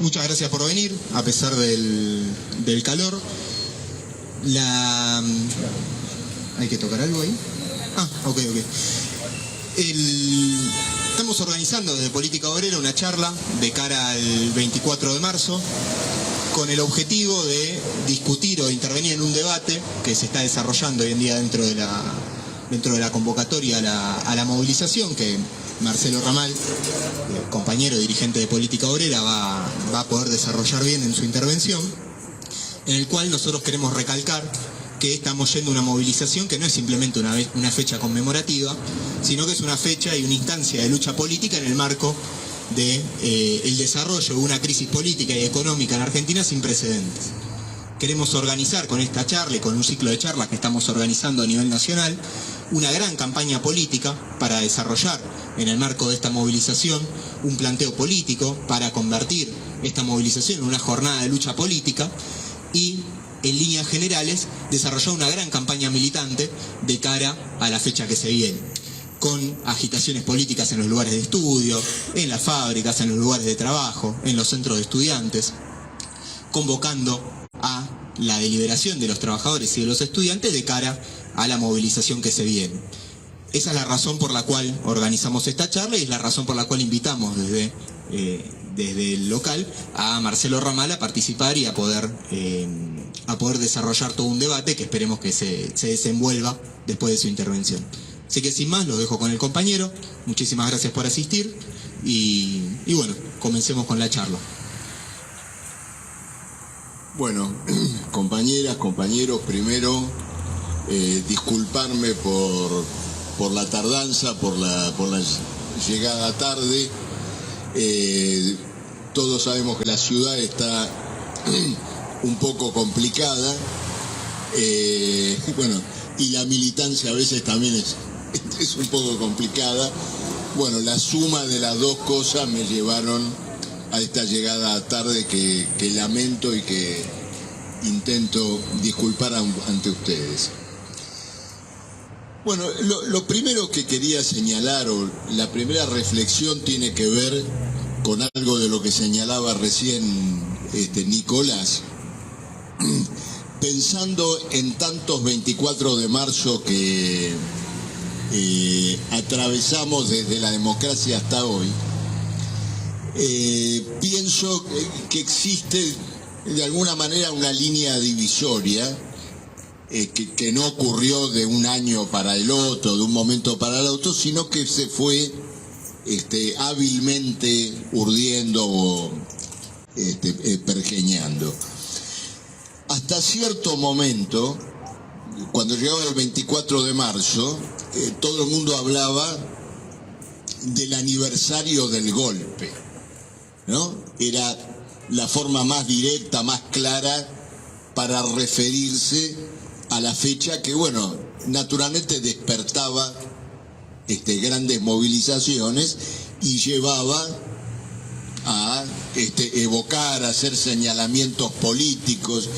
Muchas gracias por venir, a pesar del calor. ¿Hay que tocar algo ahí? Ok. Estamos organizando desde Política Obrera una charla de cara al 24 de marzo con el objetivo de discutir o intervenir en un debate que se está desarrollando hoy en día dentro de la convocatoria a la movilización, que Marcelo Ramal, compañero dirigente de Política Obrera, va a poder desarrollar bien en su intervención, en el cual nosotros queremos recalcar que estamos yendo a una movilización que no es simplemente una fecha conmemorativa, sino que es una fecha y una instancia de lucha política en el marco del desarrollo de una crisis política y económica en Argentina sin precedentes. Queremos organizar con esta charla y con un ciclo de charlas que estamos organizando a nivel nacional una gran campaña política para desarrollar en el marco de esta movilización un planteo político para convertir esta movilización en una jornada de lucha política y, en líneas generales, desarrollar una gran campaña militante de cara a la fecha que se viene, con agitaciones políticas en los lugares de estudio, en las fábricas, en los lugares de trabajo, en los centros de estudiantes, convocando a la deliberación de los trabajadores y de los estudiantes de cara a la movilización que se viene. Esa es la razón por la cual organizamos esta charla y es la razón por la cual invitamos desde el local a Marcelo Ramal a participar y a poder desarrollar todo un debate que esperemos que se desenvuelva después de su intervención. Así que sin más, los dejo con el compañero. Muchísimas gracias por asistir y bueno, comencemos con la charla. Bueno, compañeras, compañeros, primero disculparme por la tardanza, por la llegada tarde. Todos sabemos que la ciudad está un poco complicada, bueno, y la militancia a veces también es un poco complicada. Bueno, la suma de las dos cosas me llevaron a esta llegada tarde que lamento y que intento disculpar ante ustedes. Bueno, lo primero que quería señalar, o la primera reflexión, tiene que ver con algo de lo que señalaba recién Nicolás. Pensando en tantos 24 de marzo que atravesamos desde la democracia hasta hoy, pienso que existe de alguna manera una línea divisoria que no ocurrió de un año para el otro, de un momento para el otro, sino que se fue hábilmente urdiendo o pergeñando. Hasta cierto momento, cuando llegaba el 24 de marzo, todo el mundo hablaba del aniversario del golpe, ¿no? Era la forma más directa, más clara para referirse a la fecha que, bueno, naturalmente despertaba grandes movilizaciones y llevaba a evocar, a hacer señalamientos políticos,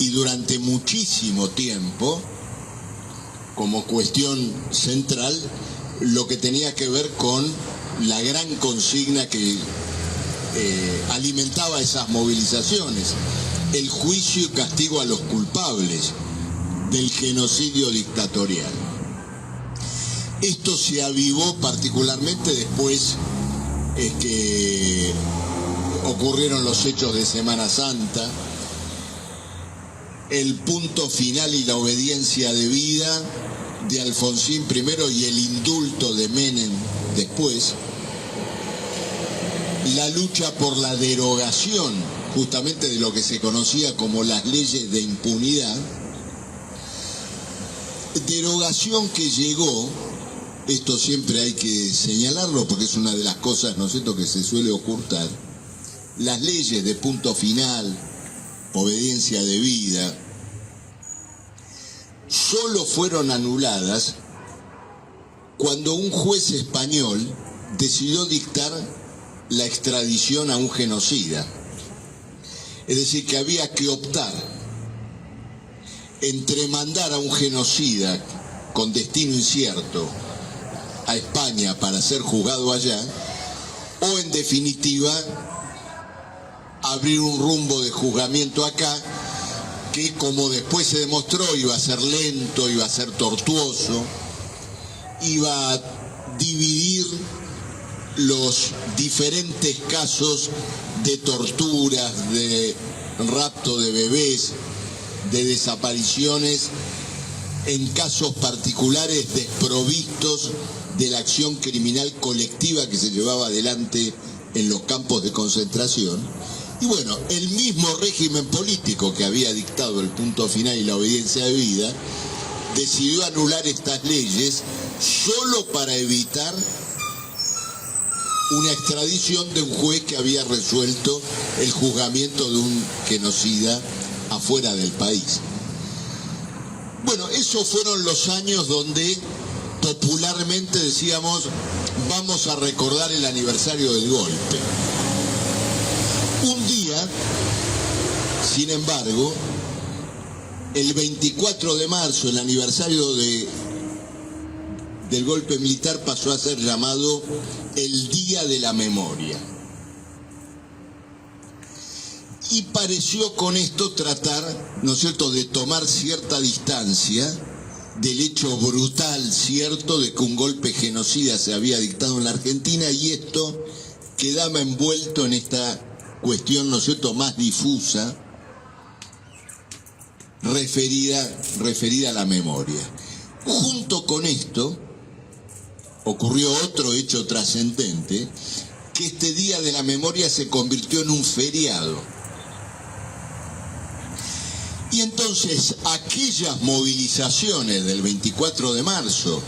y durante muchísimo tiempo, como cuestión central, lo que tenía que ver con la gran consigna que alimentaba esas movilizaciones: el juicio y castigo a los culpables del genocidio dictatorial. Esto se avivó particularmente después que ocurrieron los hechos de Semana Santa, el punto final y la obediencia debida de Alfonsín primero y el indulto de Menem después, la lucha por la derogación justamente de lo que se conocía como las leyes de impunidad, derogación que llegó, esto siempre hay que señalarlo porque es una de las cosas, ¿no es cierto?, que se suele ocultar. Las leyes de punto final, obediencia debida, solo fueron anuladas cuando un juez español decidió dictar la extradición a un genocida. Es decir, que había que optar entre mandar a un genocida con destino incierto a España para ser juzgado allá, o en definitiva abrir un rumbo de juzgamiento acá, que como después se demostró iba a ser lento, iba a ser tortuoso, iba a dividir los diferentes casos de torturas, de rapto de bebés, de desapariciones, en casos particulares desprovistos de la acción criminal colectiva que se llevaba adelante en los campos de concentración. Y bueno, el mismo régimen político que había dictado el punto final y la obediencia debida decidió anular estas leyes solo para evitar una extradición de un juez que había resuelto el juzgamiento de un genocida afuera del país. Bueno, esos fueron los años donde popularmente decíamos, vamos a recordar el aniversario del golpe. Un día, sin embargo, el 24 de marzo, el aniversario del golpe militar, pasó a ser llamado el Día de la Memoria. Y pareció con esto tratar, ¿no es cierto?, de tomar cierta distancia del hecho brutal, cierto, de que un golpe genocida se había dictado en la Argentina, y esto quedaba envuelto en esta cuestión, ¿no es cierto?, más difusa, referida a la memoria. Junto con esto, ocurrió otro hecho trascendente, que este Día de la Memoria se convirtió en un feriado. Y entonces aquellas movilizaciones del 24 de marzo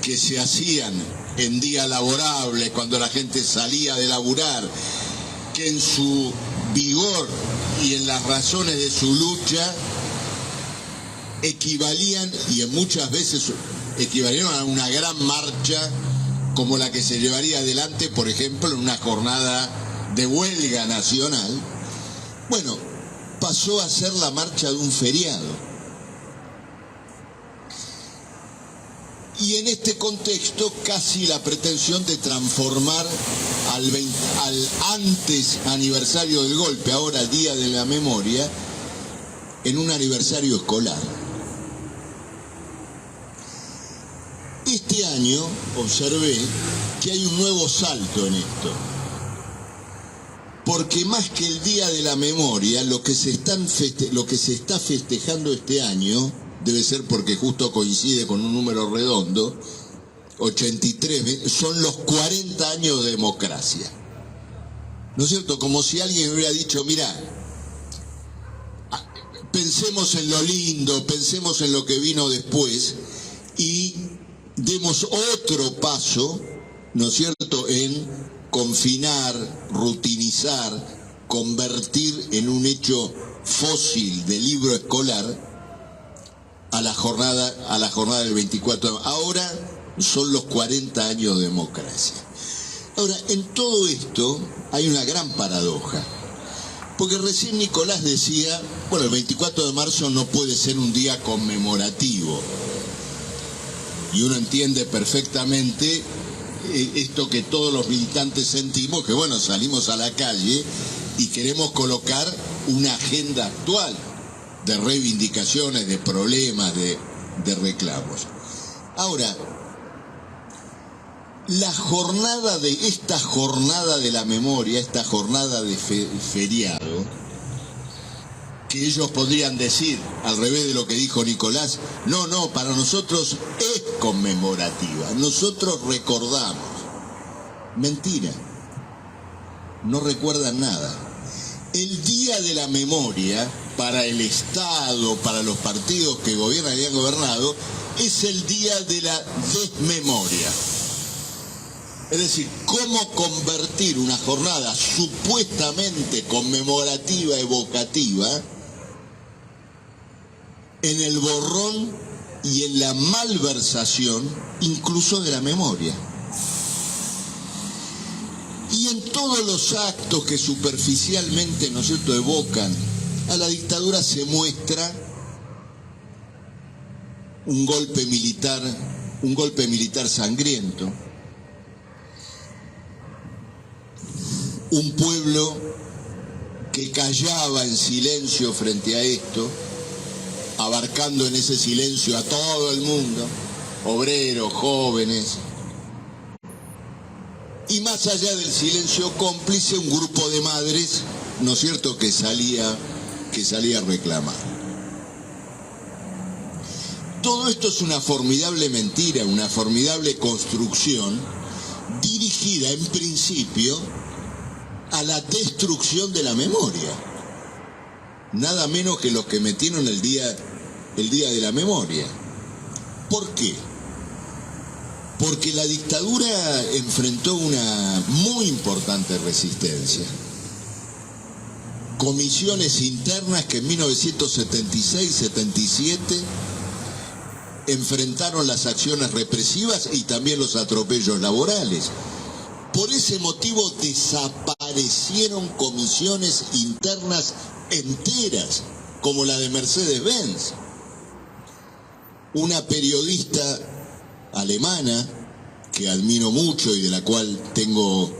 que se hacían en día laborable, cuando la gente salía de laburar, que en su vigor y en las razones de su lucha equivalían, y en muchas veces equivalieron a una gran marcha como la que se llevaría adelante, por ejemplo, en una jornada de huelga nacional, bueno, pasó a ser la marcha de un feriado. Y en este contexto casi la pretensión de transformar al antes aniversario del golpe, ahora Día de la Memoria, en un aniversario escolar. Este año observé que hay un nuevo salto en esto, porque más que el Día de la Memoria, lo que se está festejando este año, debe ser porque justo coincide con un número redondo, 83, son los 40 años de democracia. ¿No es cierto? Como si alguien hubiera dicho, mira, pensemos en lo lindo, pensemos en lo que vino después y demos otro paso, ¿no es cierto?, en confinar, rutinizar, convertir en un hecho fósil de libro escolar a la jornada del 24. Ahora son los 40 años de democracia. Ahora, en todo esto hay una gran paradoja, porque recién Nicolás decía, bueno, el 24 de marzo no puede ser un día conmemorativo, y uno entiende perfectamente esto que todos los militantes sentimos, que bueno, salimos a la calle y queremos colocar una agenda actual de reivindicaciones, de problemas, de reclamos. Ahora, esta jornada de la memoria, esta jornada de feriado, que ellos podrían decir, al revés de lo que dijo Nicolás, no, para nosotros es conmemorativa, nosotros recordamos. Mentira, no recuerdan nada. El Día de la Memoria, para el Estado, para los partidos que gobiernan y han gobernado, es el Día de la Desmemoria. Es decir, cómo convertir una jornada supuestamente conmemorativa, evocativa, en el borrón y en la malversación incluso de la memoria. Y en todos los actos que superficialmente, ¿no es cierto?, evocan a la dictadura, se muestra un golpe militar sangriento, un pueblo que callaba en silencio frente a esto, abarcando en ese silencio a todo el mundo, obreros, jóvenes, y más allá del silencio cómplice, un grupo de madres, ¿no es cierto?, que salía a reclamar. Todo esto es una formidable mentira, una formidable construcción dirigida en principio a la destrucción de la memoria. Nada menos que los que metieron el día de la memoria. ¿Por qué? Porque la dictadura enfrentó una muy importante resistencia. Comisiones internas que en 1976-77 enfrentaron las acciones represivas y también los atropellos laborales. Por ese motivo desaparecieron comisiones internas enteras, como la de Mercedes-Benz. Una periodista alemana que admiro mucho y de la cual tengo,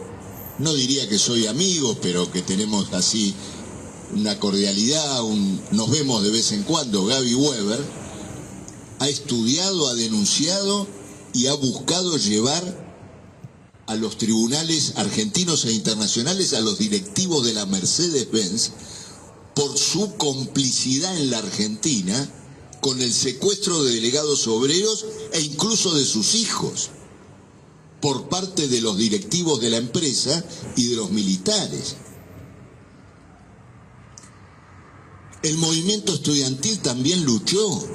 no diría que soy amigo, pero que tenemos así una cordialidad, nos vemos de vez en cuando, Gaby Weber, ha estudiado, ha denunciado y ha buscado llevar a los tribunales argentinos e internacionales a los directivos de la Mercedes-Benz por su complicidad en la Argentina con el secuestro de delegados obreros e incluso de sus hijos por parte de los directivos de la empresa y de los militares. El movimiento estudiantil también luchó.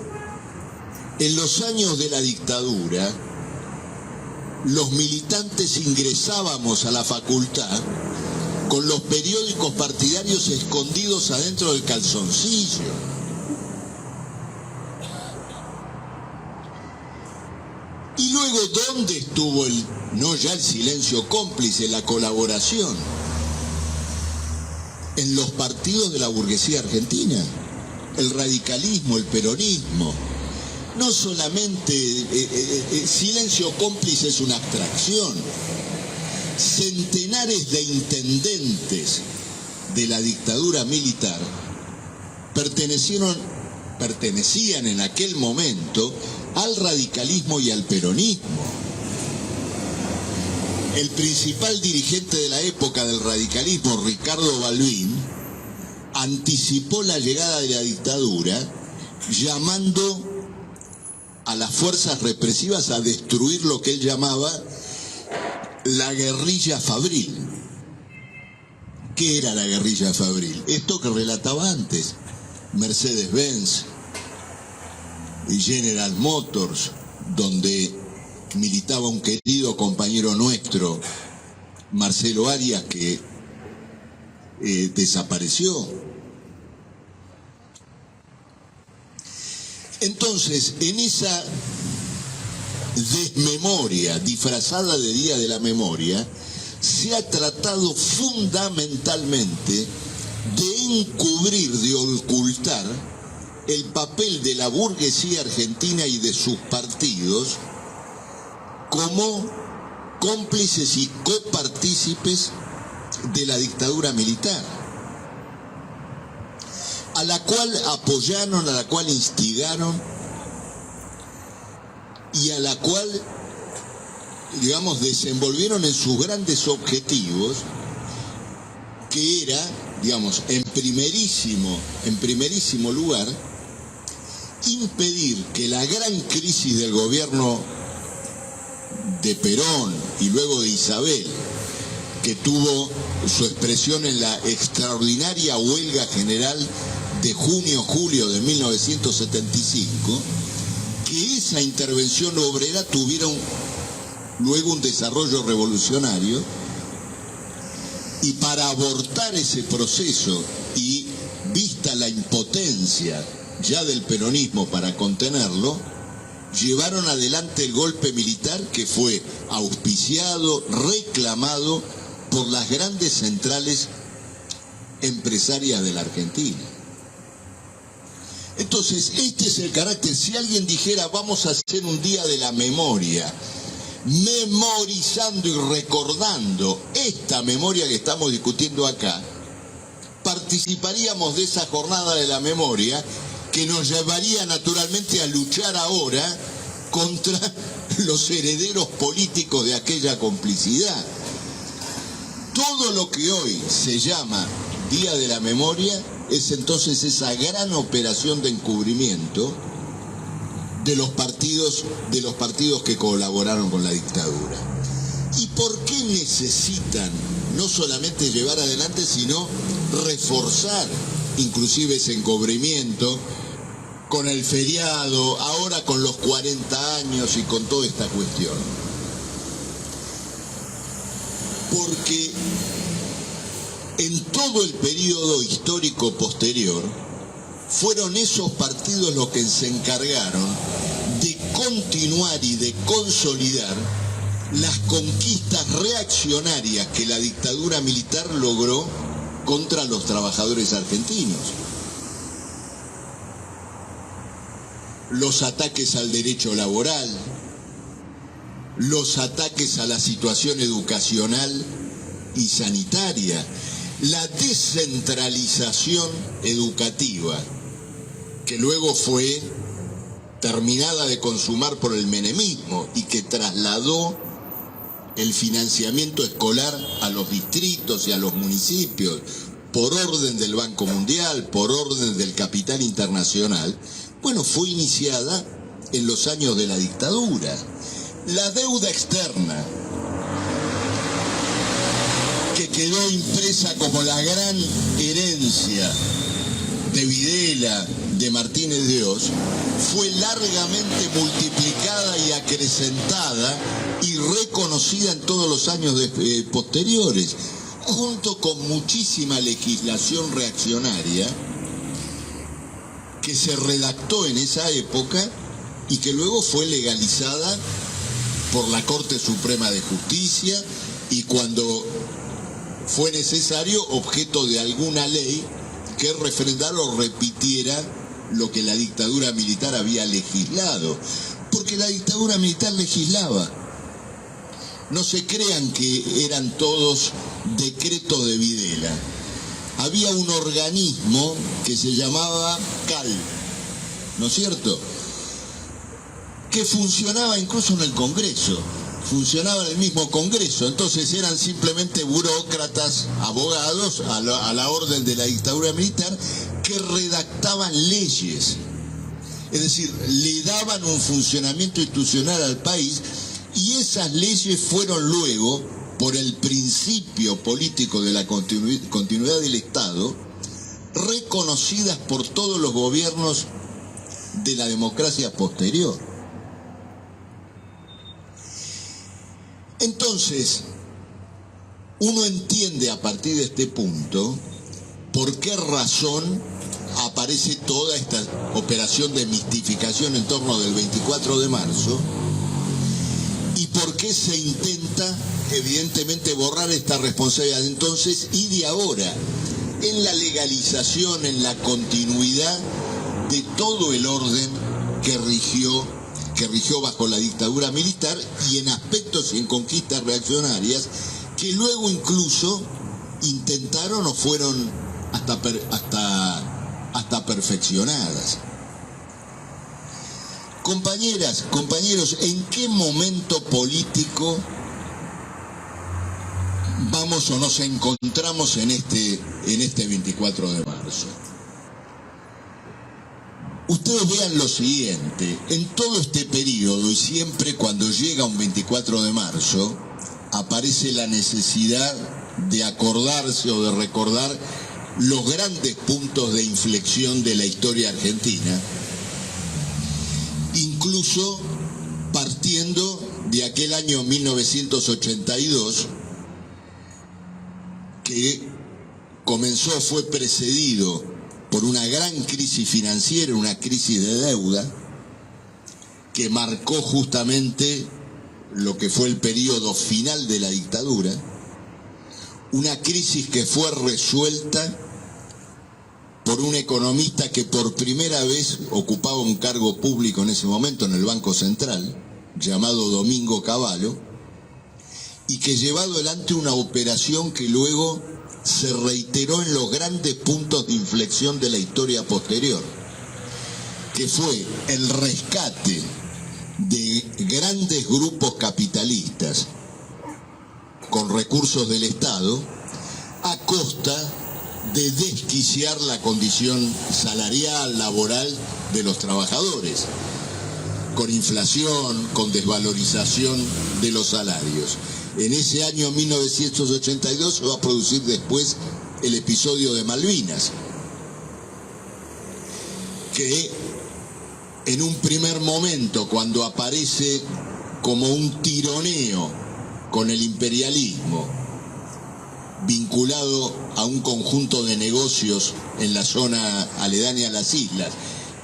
En los años de la dictadura, los militantes ingresábamos a la facultad con los periódicos partidarios escondidos adentro del calzoncillo. Y luego, ¿dónde estuvo no ya el silencio cómplice, la colaboración? En los partidos de la burguesía argentina, el radicalismo, el peronismo. No solamente silencio cómplice es una abstracción. Centenares de intendentes de la dictadura militar pertenecían en aquel momento al radicalismo y al peronismo. El principal dirigente de la época del radicalismo, Ricardo Balbín, anticipó la llegada de la dictadura llamando a las fuerzas represivas a destruir lo que él llamaba la guerrilla fabril. ¿Qué era la guerrilla fabril? Esto que relataba antes, Mercedes-Benz y General Motors, donde militaba un querido compañero nuestro, Marcelo Arias, que desapareció. Entonces, en esa desmemoria disfrazada de Día de la Memoria, se ha tratado fundamentalmente de encubrir, de ocultar el papel de la burguesía argentina y de sus partidos como cómplices y copartícipes de la dictadura militar, a la cual apoyaron, a la cual instigaron y a la cual, digamos, desenvolvieron en sus grandes objetivos, que era, digamos, en primerísimo lugar, impedir que la gran crisis del gobierno de Perón y luego de Isabel, que tuvo su expresión en la extraordinaria huelga general de junio-julio de 1975, que esa intervención obrera tuviera luego un desarrollo revolucionario, y para abortar ese proceso y vista la impotencia ya del peronismo para contenerlo, llevaron adelante el golpe militar que fue auspiciado, reclamado por las grandes centrales empresarias de la Argentina. Entonces, este es el carácter. Si alguien dijera, vamos a hacer un día de la memoria, memorizando y recordando esta memoria que estamos discutiendo acá, participaríamos de esa jornada de la memoria que nos llevaría naturalmente a luchar ahora contra los herederos políticos de aquella complicidad. Todo lo que hoy se llama Día de la Memoria es entonces esa gran operación de encubrimiento de los partidos que colaboraron con la dictadura. ¿Y por qué necesitan no solamente llevar adelante, sino reforzar inclusive ese encubrimiento con el feriado, ahora con los 40 años y con toda esta cuestión? Porque en todo el periodo histórico posterior fueron esos partidos los que se encargaron de continuar y de consolidar las conquistas reaccionarias que la dictadura militar logró contra los trabajadores argentinos. Los ataques al derecho laboral, los ataques a la situación educacional y sanitaria, la descentralización educativa, que luego fue terminada de consumar por el menemismo y que trasladó el financiamiento escolar a los distritos y a los municipios, por orden del Banco Mundial, por orden del capital internacional, bueno, fue iniciada en los años de la dictadura. La deuda externa, que quedó impresa como la gran herencia de Videla, de Martínez de Oz, fue largamente multiplicada y acrecentada y reconocida en todos los años posteriores, junto con muchísima legislación reaccionaria que se redactó en esa época y que luego fue legalizada por la Corte Suprema de Justicia y, cuando fue necesario, objeto de alguna ley que refrendara o repitiera lo que la dictadura militar había legislado. Porque la dictadura militar legislaba. No se crean que eran todos decretos de Videla. Había un organismo que se llamaba CAL, ¿no es cierto?, que funcionaba incluso en el Congreso, funcionaba en el mismo Congreso. Entonces eran simplemente burócratas, abogados a la orden de la dictadura militar, que redactaban leyes, es decir, le daban un funcionamiento institucional al país, y esas leyes fueron luego, por el principio político de la continuidad del Estado, reconocidas por todos los gobiernos de la democracia posterior. Entonces, uno entiende a partir de este punto por qué razón aparece toda esta operación de mistificación en torno del 24 de marzo y por qué se intenta, evidentemente, borrar esta responsabilidad entonces y de ahora, en la legalización, en la continuidad de todo el orden que rigió bajo la dictadura militar, y en aspectos y en conquistas reaccionarias que luego incluso intentaron o fueron hasta perfeccionadas. Compañeras, compañeros, ¿en qué momento político vamos o nos encontramos en este 24 de marzo? Ustedes vean lo siguiente: en todo este periodo, y siempre cuando llega un 24 de marzo, aparece la necesidad de acordarse o de recordar los grandes puntos de inflexión de la historia argentina, incluso partiendo de aquel año 1982, que fue precedido por una gran crisis financiera, una crisis de deuda, que marcó justamente lo que fue el periodo final de la dictadura, una crisis que fue resuelta por un economista que por primera vez ocupaba un cargo público en ese momento en el Banco Central, llamado Domingo Cavallo, y que llevó adelante una operación que luego se reiteró en los grandes puntos de inflexión de la historia posterior, que fue el rescate de grandes grupos capitalistas con recursos del Estado a costa de desquiciar la condición salarial, laboral de los trabajadores, con inflación, con desvalorización de los salarios. En ese año 1982 se va a producir después el episodio de Malvinas, que en un primer momento, cuando aparece como un tironeo con el imperialismo, vinculado a un conjunto de negocios en la zona aledaña a las islas,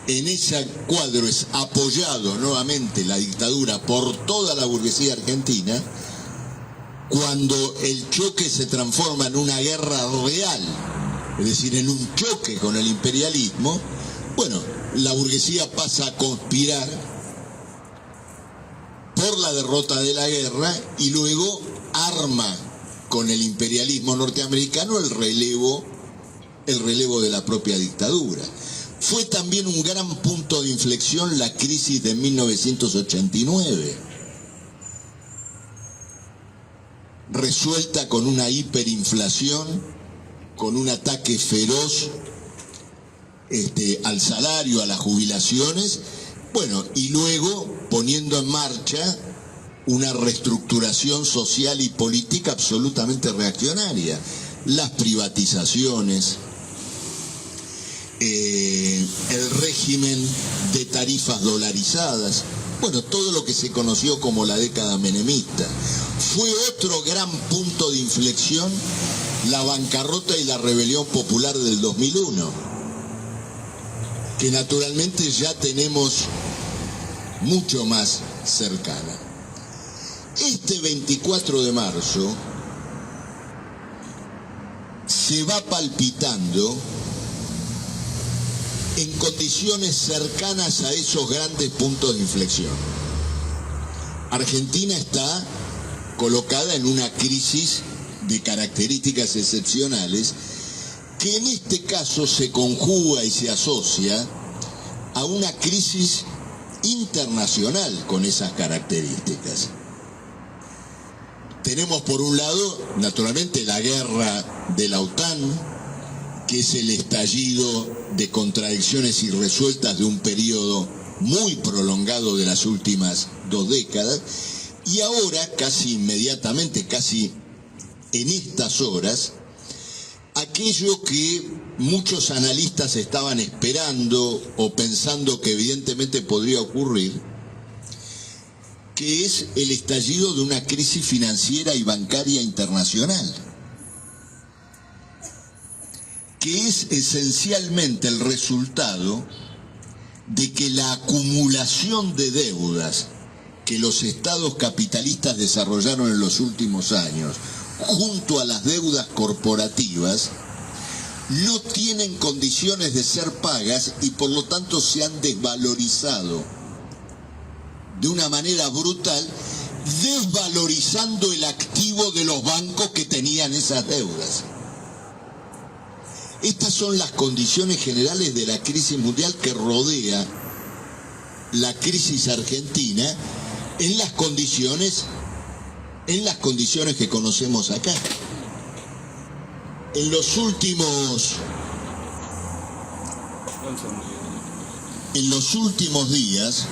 en ese cuadro es apoyado nuevamente la dictadura por toda la burguesía argentina. Cuando el choque se transforma en una guerra real, es decir, en un choque con el imperialismo, bueno, la burguesía pasa a conspirar por la derrota de la guerra y luego arma con el imperialismo norteamericano el relevo de la propia dictadura. Fue también un gran punto de inflexión la crisis de 1989. Resuelta con una hiperinflación, con un ataque feroz al salario, a las jubilaciones, bueno, y luego poniendo en marcha una reestructuración social y política absolutamente reaccionaria. Las privatizaciones, el régimen de tarifas dolarizadas, bueno, todo lo que se conoció como la década menemista. Fue otro gran punto de inflexión la bancarrota y la rebelión popular del 2001, que naturalmente ya tenemos mucho más cercana. Este 24 de marzo se va palpitando en condiciones cercanas a esos grandes puntos de inflexión. Argentina está colocada en una crisis de características excepcionales que en este caso se conjuga y se asocia a una crisis internacional con esas características. Tenemos por un lado, naturalmente, la guerra de la OTAN, que es el estallido de contradicciones irresueltas de un periodo muy prolongado de las últimas 2 décadas, y ahora, casi inmediatamente, casi en estas horas, aquello que muchos analistas estaban esperando o pensando que evidentemente podría ocurrir, que es el estallido de una crisis financiera y bancaria internacional, que es esencialmente el resultado de que la acumulación de deudas que los estados capitalistas desarrollaron en los últimos años, junto a las deudas corporativas, no tienen condiciones de ser pagas y por lo tanto se han desvalorizado de una manera brutal, desvalorizando el activo de los bancos que tenían esas deudas. Estas son las condiciones generales de la crisis mundial que rodea la crisis argentina en las condiciones que conocemos acá. En los últimos días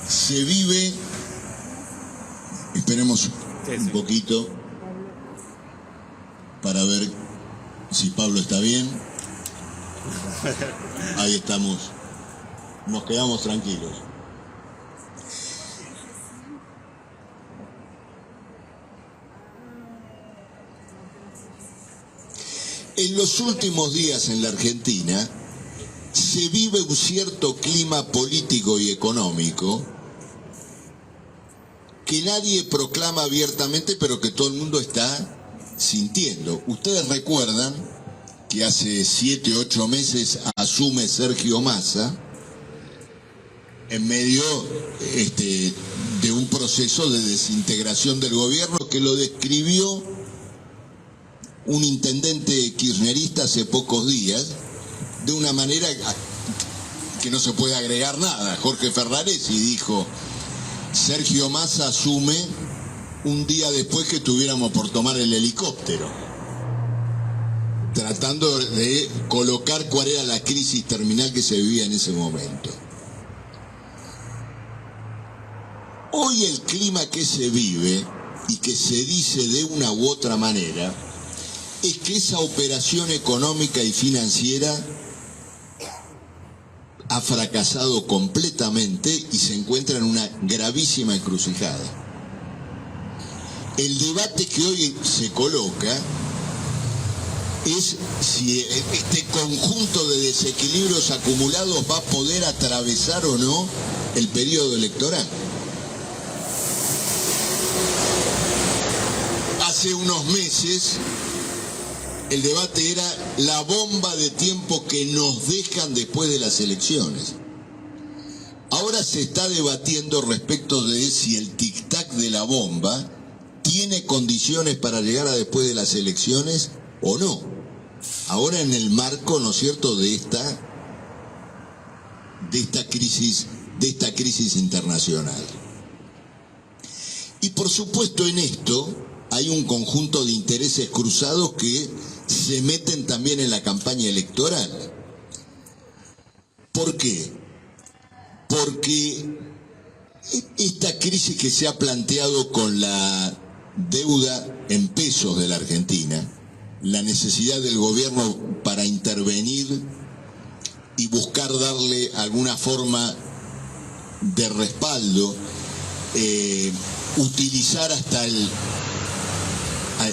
se vive, esperemos un poquito para ver si Pablo está bien. Ahí estamos, nos quedamos tranquilos. En los últimos días en la Argentina se vive un cierto clima político y económico que nadie proclama abiertamente, pero que todo el mundo está sintiendo. Ustedes recuerdan que hace 7, 8 meses asume Sergio Massa en medio de un proceso de desintegración del gobierno que lo describió un intendente kirchnerista hace pocos días de una manera que no se puede agregar nada. Jorge Ferraresi dijo: Sergio Massa asume un día después que estuviéramos por tomar el helicóptero, tratando de colocar cuál era la crisis terminal que se vivía en ese momento. Hoy el clima que se vive y que se dice de una u otra manera es que esa operación económica y financiera ha fracasado completamente y se encuentra en una gravísima encrucijada. El debate que hoy se coloca es si este conjunto de desequilibrios acumulados va a poder atravesar o no el periodo electoral. Hace unos meses el debate era la bomba de tiempo que nos dejan después de las elecciones. Ahora se está debatiendo respecto de si el tic-tac de la bomba tiene condiciones para llegar a después de las elecciones o no. Ahora en el marco, ¿no es cierto?, de esta crisis internacional. Y por supuesto en esto hay un conjunto de intereses cruzados que se meten también en la campaña electoral. ¿Por qué? Porque esta crisis que se ha planteado con la deuda en pesos de la Argentina, la necesidad del gobierno para intervenir y buscar darle alguna forma de respaldo, utilizar hasta el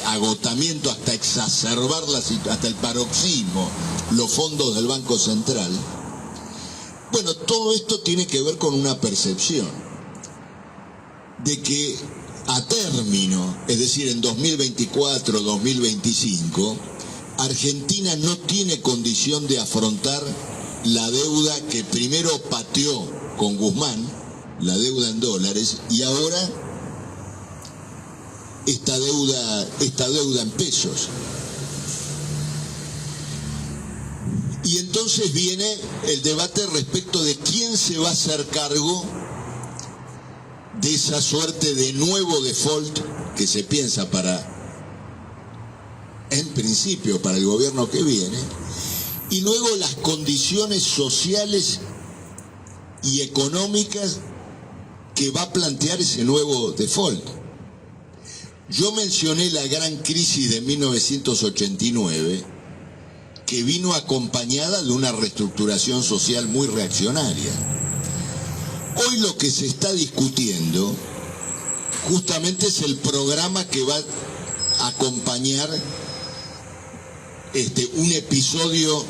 agotamiento, hasta exacerbar hasta el paroxismo los fondos del Banco Central. Bueno, todo esto tiene que ver con una percepción de que a término, es decir, en 2024, 2025, Argentina no tiene condición de afrontar la deuda que primero pateó con Guzmán, la deuda en dólares, y ahora esta deuda en pesos. Y entonces viene el debate respecto de quién se va a hacer cargo de esa suerte de nuevo default que se piensa en principio para el gobierno que viene, y luego las condiciones sociales y económicas que va a plantear ese nuevo default. Yo mencioné la gran crisis de 1989, que vino acompañada de una reestructuración social muy reaccionaria. Hoy lo que se está discutiendo justamente es el programa que va a acompañar un episodio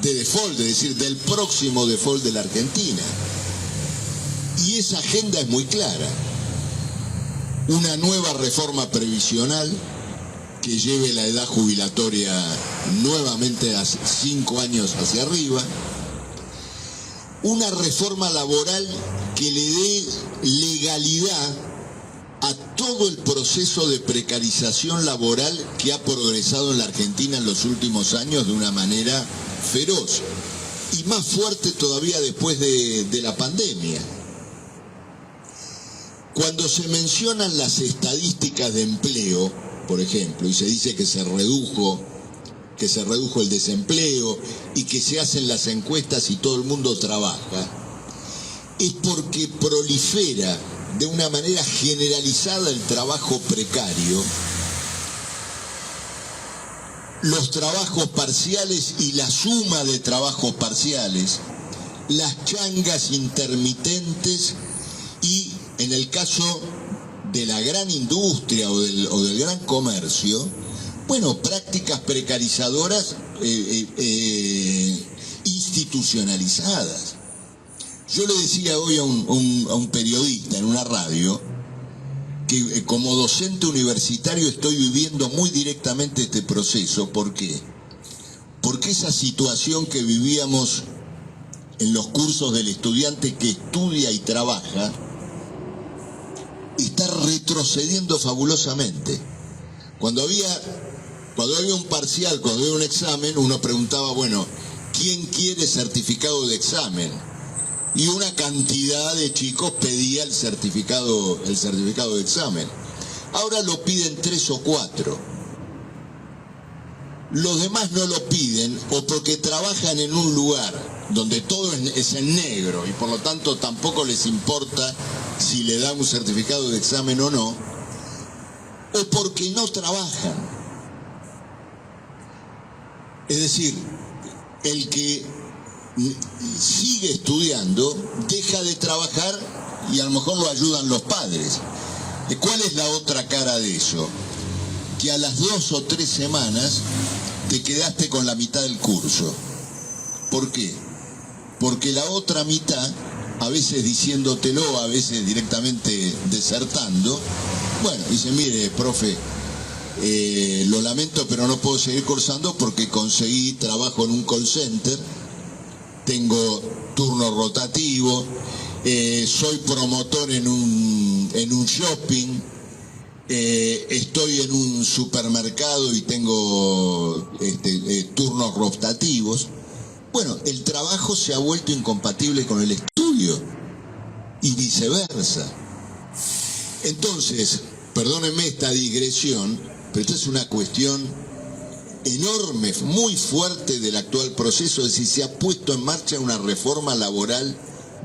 de default, es decir, del próximo default de la Argentina. Y esa agenda es muy clara. Una nueva reforma previsional que lleve la edad jubilatoria nuevamente a 5 años hacia arriba. Una reforma laboral que le dé legalidad a todo el proceso de precarización laboral que ha progresado en la Argentina en los últimos años de una manera feroz. Y más fuerte todavía después de la pandemia. Cuando se mencionan las estadísticas de empleo, por ejemplo, y se dice que se redujo el desempleo y que se hacen las encuestas y todo el mundo trabaja, es porque prolifera de una manera generalizada el trabajo precario, los trabajos parciales y la suma de trabajos parciales, las changas intermitentes y, en el caso de la gran industria o del gran comercio, bueno, prácticas precarizadoras institucionalizadas. Yo le decía hoy a un periodista en una radio que como docente universitario estoy viviendo muy directamente este proceso. ¿Por qué? Porque esa situación que vivíamos en los cursos del estudiante que estudia y trabaja, está retrocediendo fabulosamente. Cuando había un parcial, cuando había un examen, uno preguntaba, bueno, ¿quién quiere certificado de examen? Y una cantidad de chicos pedía el certificado de examen. Ahora lo piden 3 o 4. Los demás no lo piden o porque trabajan en un lugar donde todo es en negro y por lo tanto tampoco les importa si le dan un certificado de examen o no, o porque no trabajan. Es decir, el que sigue estudiando deja de trabajar y a lo mejor lo ayudan los padres. ¿Cuál es la otra cara de eso? Que a las 2 o 3 semanas te quedaste con la mitad del curso. ¿Por qué? Porque la otra mitad, a veces diciéndotelo, a veces directamente desertando, bueno, dice, mire, profe, lo lamento, pero no puedo seguir cursando porque conseguí trabajo en un call center, tengo turno rotativo, soy promotor en un shopping, estoy en un supermercado y tengo turnos rotativos. Bueno, el trabajo se ha vuelto incompatible con el estudio y viceversa. Entonces, perdónenme esta digresión, pero esta es una cuestión enorme, muy fuerte del actual proceso, es decir, se ha puesto en marcha una reforma laboral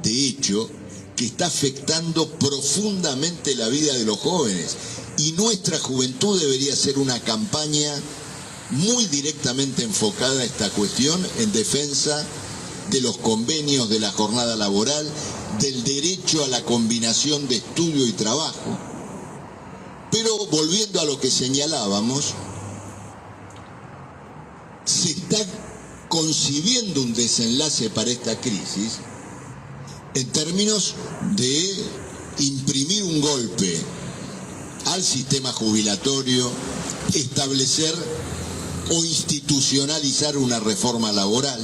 de hecho que está afectando profundamente la vida de los jóvenes. Y nuestra juventud debería ser una campaña muy directamente enfocada a esta cuestión en defensa de los convenios de la jornada laboral, del derecho a la combinación de estudio y trabajo. Pero volviendo a lo que señalábamos, se está concibiendo un desenlace para esta crisis en términos de imprimir un golpe al sistema jubilatorio, establecer o institucionalizar una reforma laboral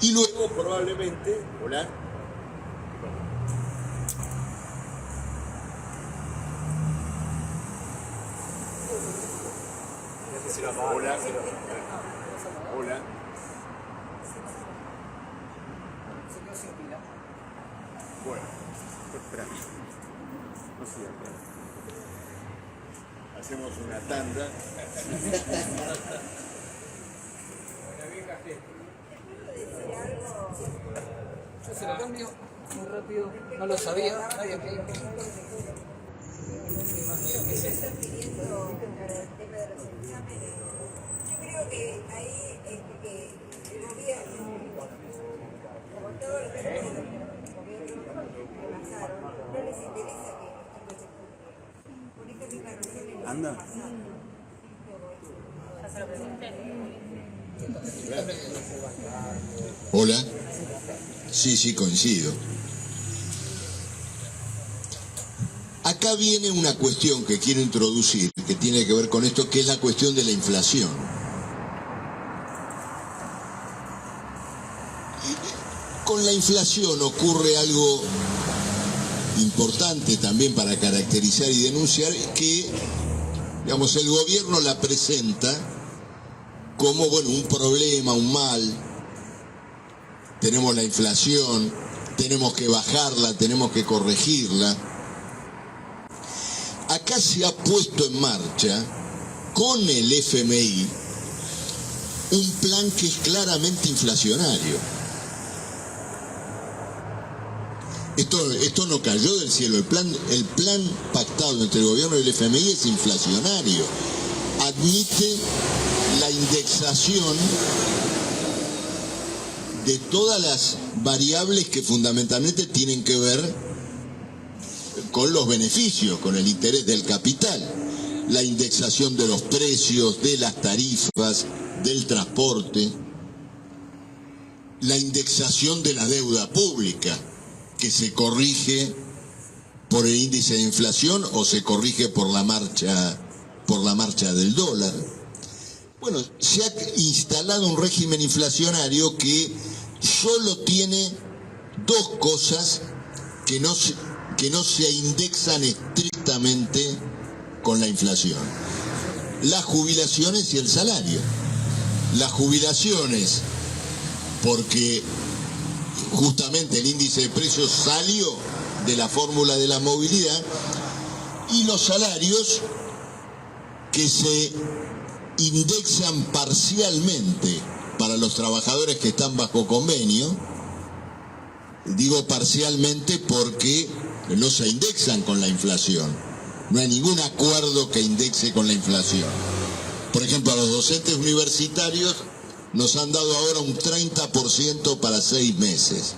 y luego probablemente, hola, hola, bueno, espera, no siempre. Hacemos una tanda. Yo se lo cambio muy rápido, no lo sabía, nadie me dijo. Me imagino que sí. Yo creo que ahí que el gobierno, como todos los gobiernos que pasaron, no les interesa que los chicos se cumplan. Por esta misma razón en el pasado. Hola. Sí, coincido. Acá viene una cuestión que quiero introducir, que tiene que ver con esto, que es la cuestión de la inflación. Con la inflación ocurre algo importante también para caracterizar y denunciar, que, digamos, el gobierno la presenta como, bueno, un problema, un mal. Tenemos la inflación, tenemos que bajarla, tenemos que corregirla. Acá se ha puesto en marcha, con el FMI, un plan que es claramente inflacionario. Esto no cayó del cielo, el plan pactado entre el gobierno y el FMI es inflacionario. Admite la indexación de todas las variables que fundamentalmente tienen que ver con los beneficios, con el interés del capital. La indexación de los precios, de las tarifas, del transporte. La indexación de la deuda pública, que se corrige por el índice de inflación o se corrige por la marcha del dólar. Bueno, se ha instalado un régimen inflacionario que solo tiene dos cosas que que no se indexan estrictamente con la inflación. Las jubilaciones y el salario. Las jubilaciones, porque justamente el índice de precios salió de la fórmula de la movilidad, y los salarios que se indexan parcialmente para los trabajadores que están bajo convenio. Digo parcialmente porque no se indexan con la inflación. No hay ningún acuerdo que indexe con la inflación. Por ejemplo, a los docentes universitarios nos han dado ahora un 30% para 6 meses,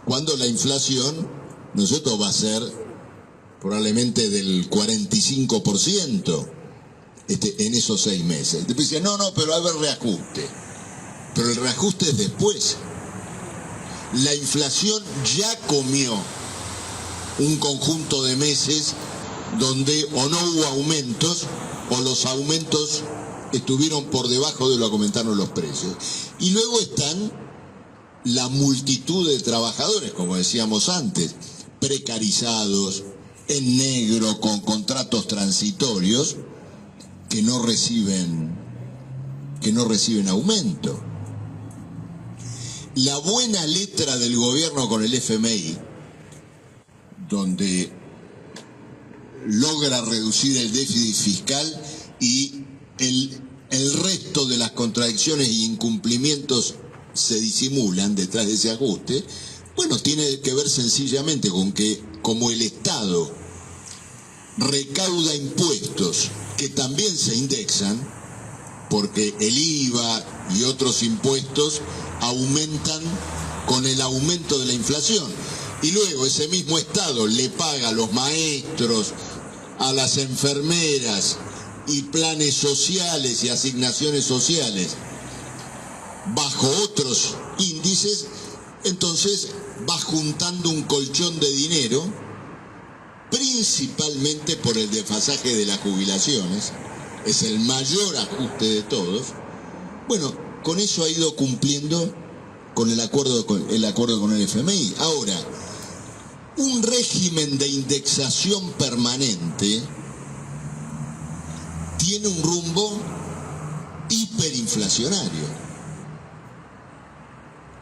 cuando la inflación, nosotros va a ser probablemente del 45% en esos 6 meses. Después dicen, no, pero va a haber reajuste. Pero el reajuste es después. La inflación ya comió un conjunto de meses donde o no hubo aumentos o los aumentos estuvieron por debajo de lo que aumentaron los precios. Y luego están la multitud de trabajadores, como decíamos antes, precarizados, en negro, con contratos transitorios, que no reciben aumento. La buena letra del gobierno con el FMI, donde logra reducir el déficit fiscal y el resto de las contradicciones e incumplimientos se disimulan detrás de ese ajuste, bueno, tiene que ver sencillamente con que como el Estado recauda impuestos que también se indexan, porque el IVA y otros impuestos aumentan con el aumento de la inflación, y luego ese mismo Estado le paga a los maestros, a las enfermeras y planes sociales y asignaciones sociales bajo otros índices, entonces va juntando un colchón de dinero, principalmente por el desfasaje de las jubilaciones, es el mayor ajuste de todos. Bueno, con eso ha ido cumpliendo con el acuerdo con el FMI. Ahora, un régimen de indexación permanente tiene un rumbo hiperinflacionario.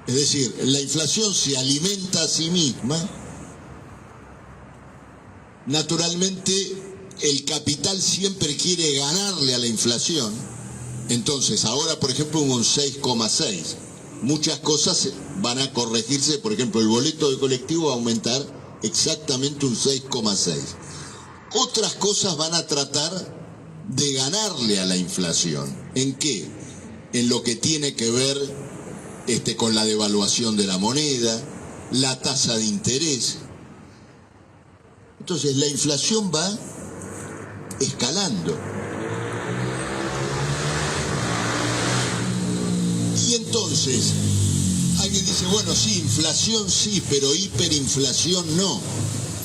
Es decir, la inflación se alimenta a sí misma. Naturalmente, el capital siempre quiere ganarle a la inflación. Entonces, ahora, por ejemplo, un 6,6. Muchas cosas van a corregirse. Por ejemplo, el boleto de colectivo va a aumentar exactamente un 6,6. Otras cosas van a tratar de ganarle a la inflación. ¿En qué? En lo que tiene que ver con la devaluación de la moneda, la tasa de interés. Entonces la inflación va escalando. Y entonces alguien dice, bueno, sí, inflación sí, pero hiperinflación no.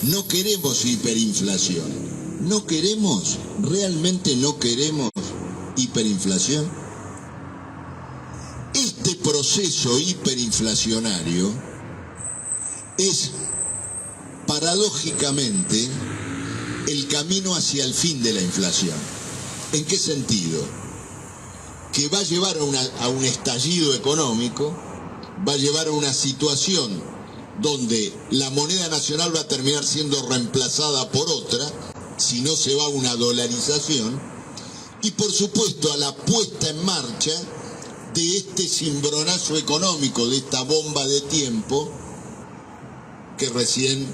No queremos hiperinflación. ¿No queremos? ¿Realmente no queremos hiperinflación? Este proceso hiperinflacionario es paradójicamente el camino hacia el fin de la inflación. ¿En qué sentido? Que va a llevar a un estallido económico, va a llevar a una situación donde la moneda nacional va a terminar siendo reemplazada por otra, si no se va a una dolarización, y por supuesto a la puesta en marcha de este cimbronazo económico, de esta bomba de tiempo que recién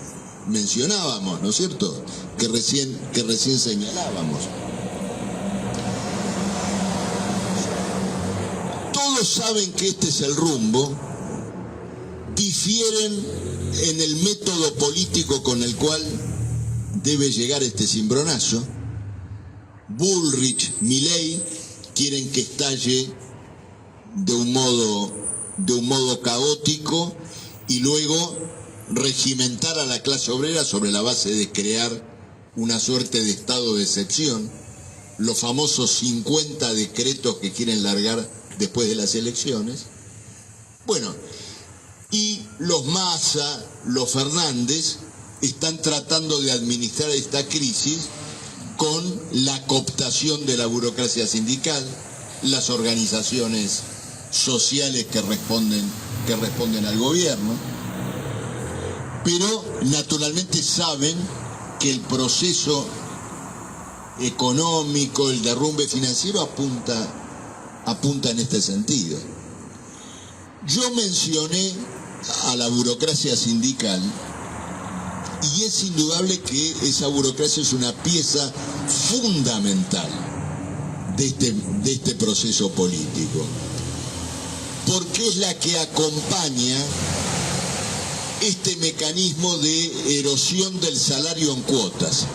mencionábamos, ¿no es cierto? Que recién señalábamos. Todos saben que este es el rumbo, difieren en el método político con el cual debe llegar este cimbronazo. Bullrich, Milei quieren que estalle de un modo caótico y luego regimentar a la clase obrera sobre la base de crear una suerte de estado de excepción, los famosos 50 decretos que quieren largar después de las elecciones. Bueno, y los Massa, los Fernández están tratando de administrar esta crisis con la cooptación de la burocracia sindical, las organizaciones sociales que responden al gobierno, pero naturalmente saben que el proceso económico, el derrumbe financiero apunta en este sentido. Yo mencioné a la burocracia sindical y es indudable que esa burocracia es una pieza fundamental de este proceso político, porque es la que acompaña este mecanismo de erosión del salario en cuotas,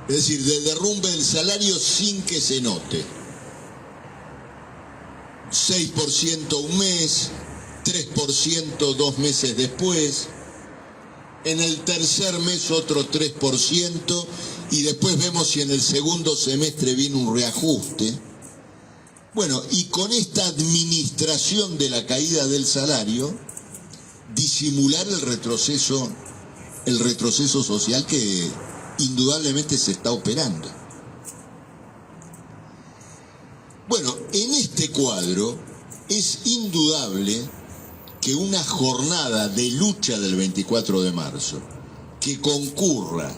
es decir, de derrumbe del salario sin que se note. 6% un mes, 3% 2 meses después, en el tercer mes otro 3%, y después vemos si en el segundo semestre viene un reajuste. Bueno, y con esta administración de la caída del salario, disimular el retroceso social que indudablemente se está operando. Bueno, en este cuadro es indudable que una jornada de lucha del 24 de marzo, que concurra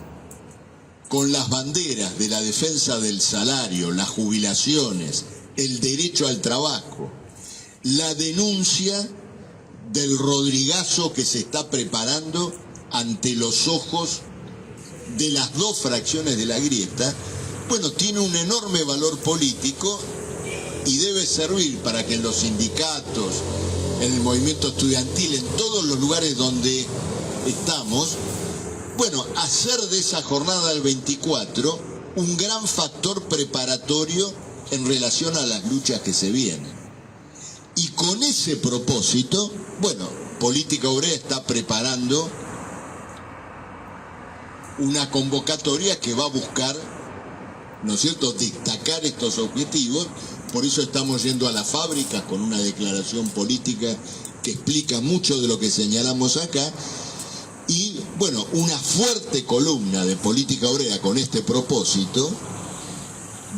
con las banderas de la defensa del salario, las jubilaciones, el derecho al trabajo, la denuncia del rodrigazo que se está preparando ante los ojos de las dos fracciones de la grieta, bueno, tiene un enorme valor político y debe servir para que en los sindicatos, en el movimiento estudiantil, en todos los lugares donde estamos, bueno, hacer de esa jornada del 24 un gran factor preparatorio en relación a las luchas que se vienen. Y con ese propósito, bueno, Política Obrera está preparando una convocatoria que va a buscar, ¿no es cierto?, destacar estos objetivos. Por eso estamos yendo a las fábricas con una declaración política que explica mucho de lo que señalamos acá. Y, bueno, una fuerte columna de Política Obrera con este propósito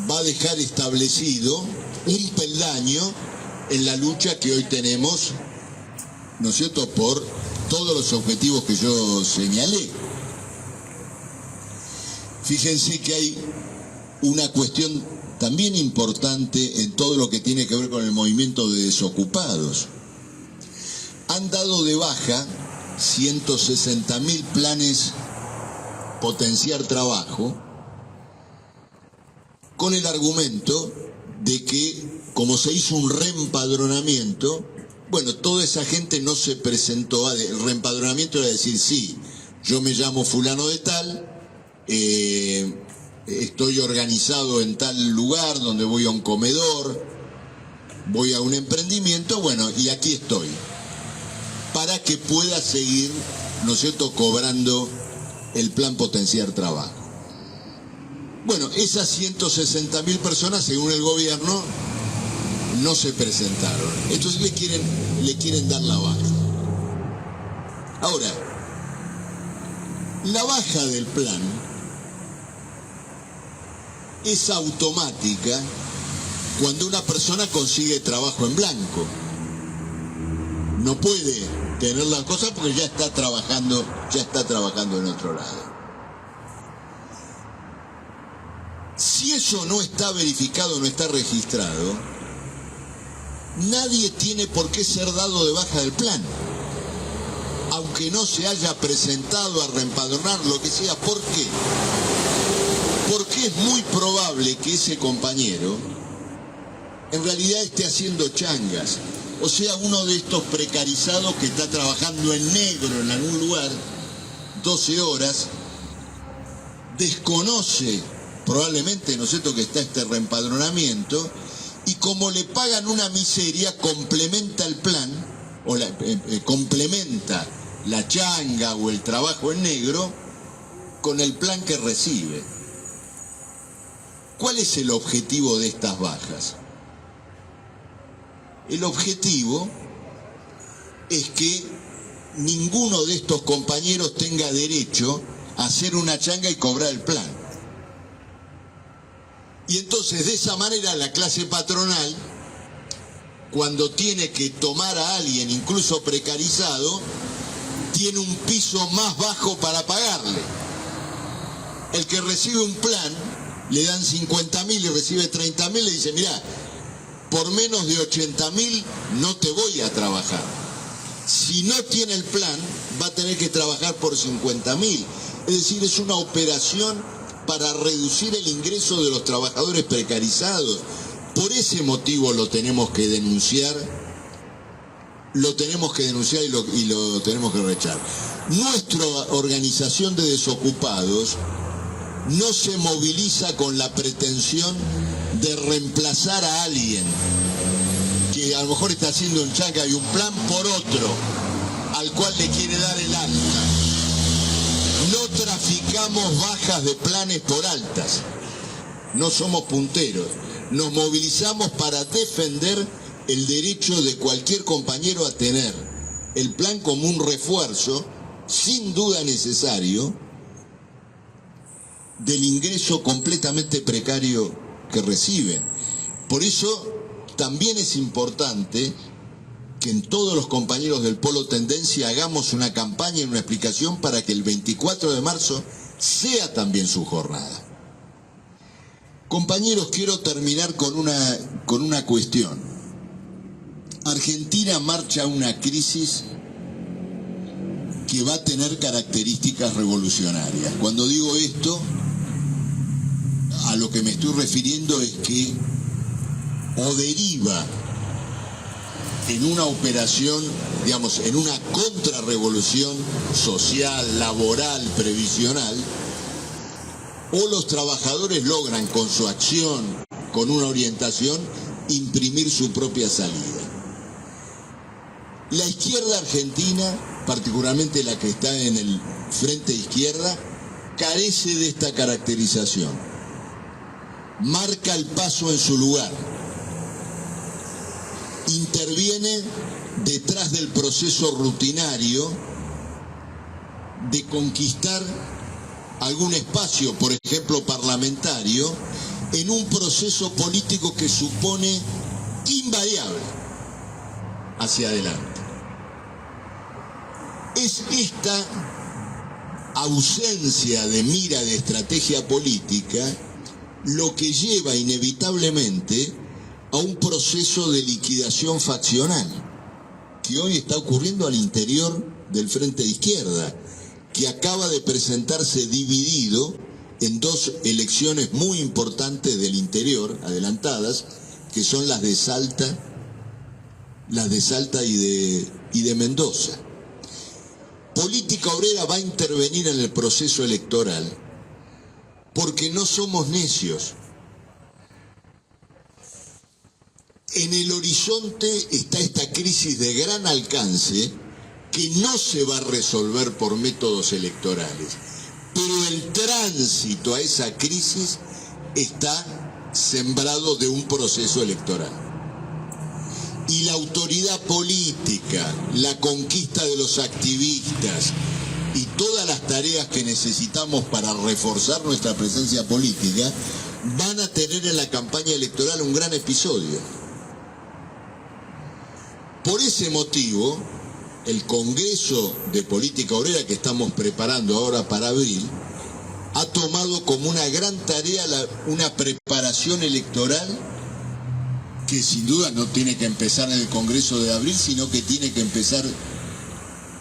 va a dejar establecido un peldaño en la lucha que hoy tenemos, ¿no es cierto?, por todos los objetivos que yo señalé. Fíjense que hay una cuestión también importante en todo lo que tiene que ver con el movimiento de desocupados. Han dado de baja 160.000 planes potenciar trabajo con el argumento de que, como se hizo un reempadronamiento, bueno, toda esa gente no se presentó. El reempadronamiento era decir, sí, yo me llamo fulano de tal, estoy organizado en tal lugar donde voy a un comedor, voy a un emprendimiento, bueno, y aquí estoy, para que pueda seguir, ¿no es cierto?, cobrando el plan potenciar trabajo. Bueno, esas 160.000 personas, según el gobierno, no se presentaron. Entonces le quieren dar la baja. Ahora, la baja del plan es automática cuando una persona consigue trabajo en blanco. No puede tener las cosas porque ya está trabajando en otro lado. Si eso no está verificado, no está registrado, nadie tiene por qué ser dado de baja del plan, aunque no se haya presentado a reempadronar, lo que sea. ¿Por qué? Porque es muy probable que ese compañero en realidad esté haciendo changas, o sea, uno de estos precarizados que está trabajando en negro en algún lugar 12 horas, desconoce probablemente, ¿no es cierto?, que está este reempadronamiento, y como le pagan una miseria, complementa el plan, o complementa la changa o el trabajo en negro con el plan que recibe. ¿Cuál es el objetivo de estas bajas? El objetivo es que ninguno de estos compañeros tenga derecho a hacer una changa y cobrar el plan. Y entonces de esa manera la clase patronal, cuando tiene que tomar a alguien incluso precarizado, tiene un piso más bajo para pagarle. El que recibe un plan, le dan 50.000 y recibe 30.000, le dice, mirá, por menos de 80.000 no te voy a trabajar. Si no tiene el plan, va a tener que trabajar por 50.000. Es decir, es una operación para reducir el ingreso de los trabajadores precarizados. Por ese motivo lo tenemos que denunciar, y lo tenemos que rechazar. Nuestra organización de desocupados no se moviliza con la pretensión de reemplazar a alguien que a lo mejor está haciendo un changa y un plan por otro al cual le quiere dar el alta. No traficamos bajas de planes por altas, no somos punteros, nos movilizamos para defender el derecho de cualquier compañero a tener el plan como un refuerzo, sin duda necesario, del ingreso completamente precario que reciben. Por eso también es importante que en todos los compañeros del Polo Tendencia hagamos una campaña y una explicación para que el 24 de marzo sea también su jornada. Compañeros, quiero terminar con una cuestión. Argentina marcha a una crisis que va a tener características revolucionarias. Cuando digo esto, a lo que me estoy refiriendo es que o deriva en una operación, digamos, en una contrarrevolución social, laboral, previsional, o los trabajadores logran con su acción, con una orientación, imprimir su propia salida. La izquierda argentina, particularmente la que está en el frente izquierda, carece de esta caracterización. Marca el paso en su lugar. Interviene detrás del proceso rutinario de conquistar algún espacio, por ejemplo parlamentario, en un proceso político que supone invariable hacia adelante. Es esta ausencia de mira de estrategia política lo que lleva inevitablemente a un proceso de liquidación faccional que hoy está ocurriendo al interior del frente de izquierda, que acaba de presentarse dividido en dos elecciones muy importantes del interior, adelantadas, que son las de Salta y de Mendoza. Política Obrera va a intervenir en el proceso electoral porque no somos necios. En el horizonte está esta crisis de gran alcance que no se va a resolver por métodos electorales, pero el tránsito a esa crisis está sembrado de un proceso electoral. Y la autoridad política, la conquista de los activistas y todas las tareas que necesitamos para reforzar nuestra presencia política van a tener en la campaña electoral un gran episodio. Por ese motivo, el Congreso de Política Obrera que estamos preparando ahora para abril ha tomado como una gran tarea una preparación electoral que sin duda no tiene que empezar en el Congreso de abril, sino que tiene que empezar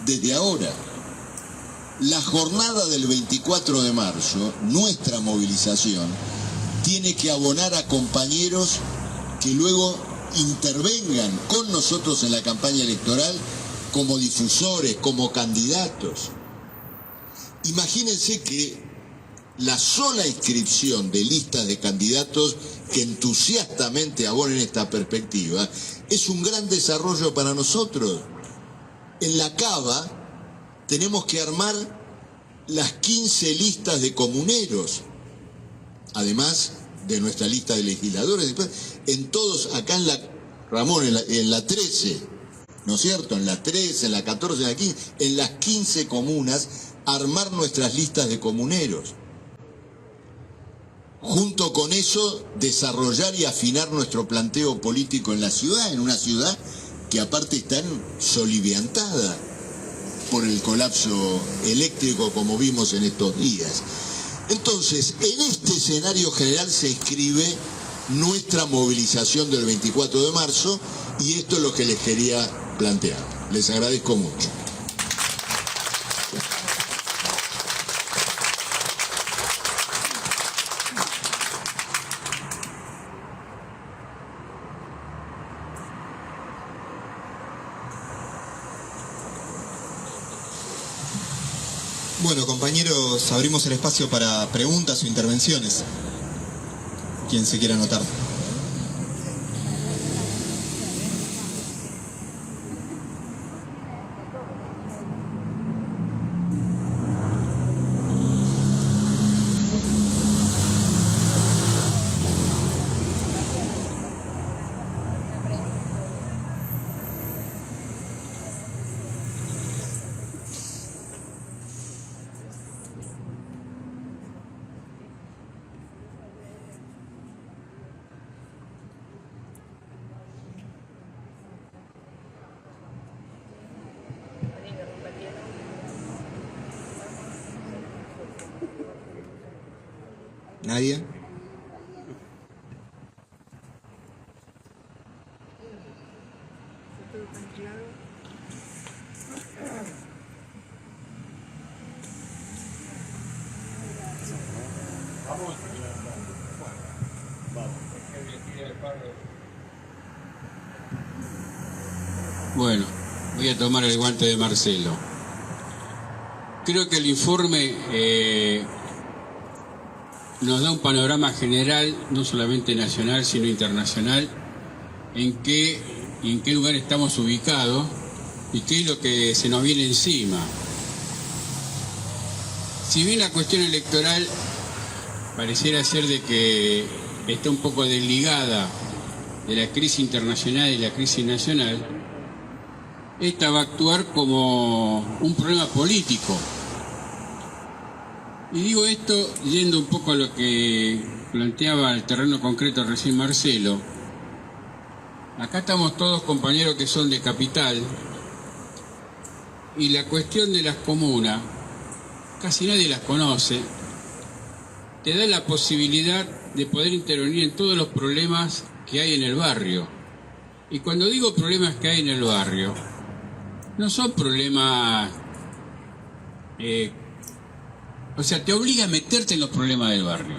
desde ahora. La jornada del 24 de marzo, nuestra movilización, tiene que abonar a compañeros que luego intervengan con nosotros en la campaña electoral como difusores, como candidatos. Imagínense que la sola inscripción de listas de candidatos que entusiastamente abonen esta perspectiva es un gran desarrollo para nosotros. En la Cava tenemos que armar las 15 listas de comuneros, además de nuestra lista de legisladores. En todos, acá en la Ramón, en la 13, ¿no es cierto? En la 13, en la 14, en la 15, en las 15 comunas, armar nuestras listas de comuneros. Junto con eso, desarrollar y afinar nuestro planteo político en la ciudad, en una ciudad que aparte está soliviantada por el colapso eléctrico como vimos en estos días. Entonces, en este escenario general se escribe nuestra movilización del 24 de marzo y esto es lo que les quería plantear. Les agradezco mucho. Bueno, compañeros, abrimos el espacio para preguntas o intervenciones. Quien se quiera anotar. ¿Nadie? Bueno, voy a tomar el guante de Marcelo. Creo que el informe nos da un panorama general, no solamente nacional, sino internacional, en qué lugar estamos ubicados y qué es lo que se nos viene encima. Si bien la cuestión electoral pareciera ser de que está un poco desligada de la crisis internacional y la crisis nacional, esta va a actuar como un problema político. Y digo esto yendo un poco a lo que planteaba el terreno concreto recién Marcelo. Acá estamos todos compañeros que son de capital y la cuestión de las comunas, casi nadie las conoce, te da la posibilidad de poder intervenir en todos los problemas que hay en el barrio. Y cuando digo problemas que hay en el barrio, no son problemas... o sea, te obliga a meterte en los problemas del barrio.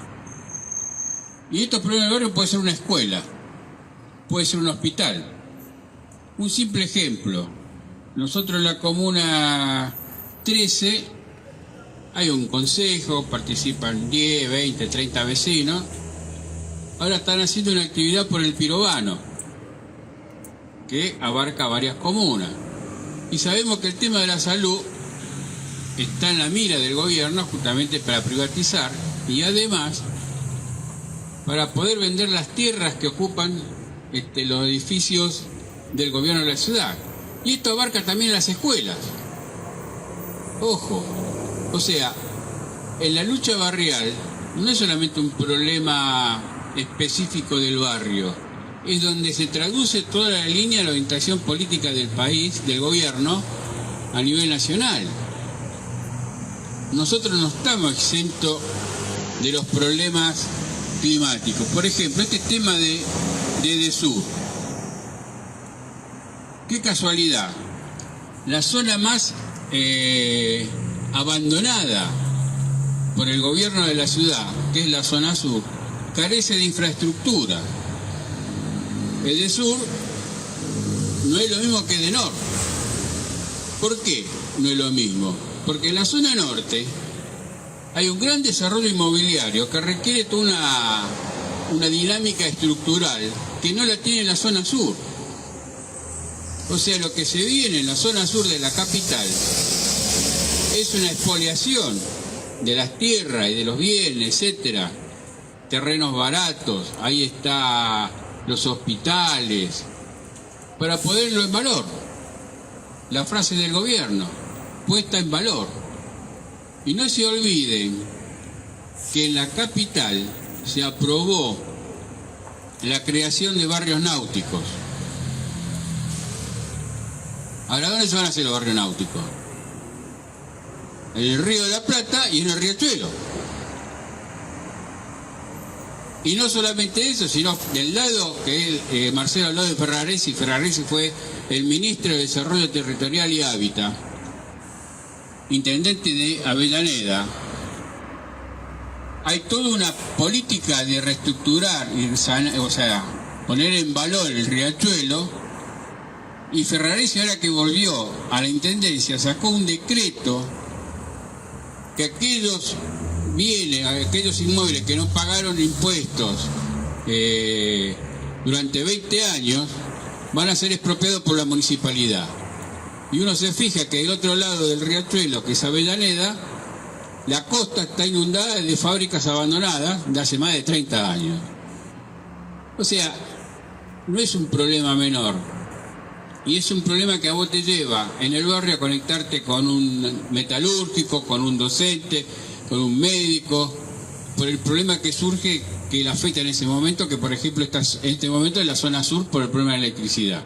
Y estos problemas del barrio puede ser una escuela, puede ser un hospital. Un simple ejemplo. Nosotros en la comuna 13 hay un consejo, participan 10, 20, 30 vecinos. Ahora están haciendo una actividad por el Pirobano, que abarca varias comunas. Y sabemos que el tema de la salud está en la mira del gobierno justamente para privatizar y además para poder vender las tierras que ocupan los edificios del gobierno de la ciudad. Y esto abarca también las escuelas. Ojo, o sea, en la lucha barrial no es solamente un problema específico del barrio, es donde se traduce toda la línea de la orientación política del país, del gobierno, a nivel nacional. Nosotros no estamos exentos de los problemas climáticos. Por ejemplo, este tema de Edesur. Qué casualidad. La zona más abandonada por el gobierno de la ciudad, que es la zona sur, carece de infraestructura. Edesur no es lo mismo que Edenor. ¿Por qué no es lo mismo? Porque en la zona norte hay un gran desarrollo inmobiliario que requiere toda una dinámica estructural que no la tiene la zona sur. O sea, lo que se viene en la zona sur de la capital es una expoliación de las tierras y de los bienes, etcétera. Terrenos baratos, ahí está los hospitales, para ponerlo en valor. la frase del gobierno, puesta en valor. Y no se olviden que en la capital se aprobó la creación de barrios náuticos. Ahora, ¿dónde se van a hacer los barrios náuticos? En el Río de la Plata y en el Riachuelo. Y no solamente eso, sino del lado que Marcelo habló de Ferraresi. Ferraresi fue el ministro de Desarrollo Territorial y Hábitat, intendente de Avellaneda. Hay toda una política de reestructurar, o sea, poner en valor el Riachuelo, y Ferraresi, ahora que volvió a la intendencia, sacó un decreto que aquellos inmuebles que no pagaron impuestos durante 20 años van a ser expropiados por la municipalidad. Y uno se fija que del otro lado del Riachuelo, que es Avellaneda, la costa está inundada de fábricas abandonadas de hace más de 30 años. O sea, no es un problema menor. Y es un problema que a vos te lleva en el barrio a conectarte con un metalúrgico, con un docente, con un médico, por el problema que surge, que le afecta en ese momento, que por ejemplo estás en este momento en la zona sur por el problema de la electricidad.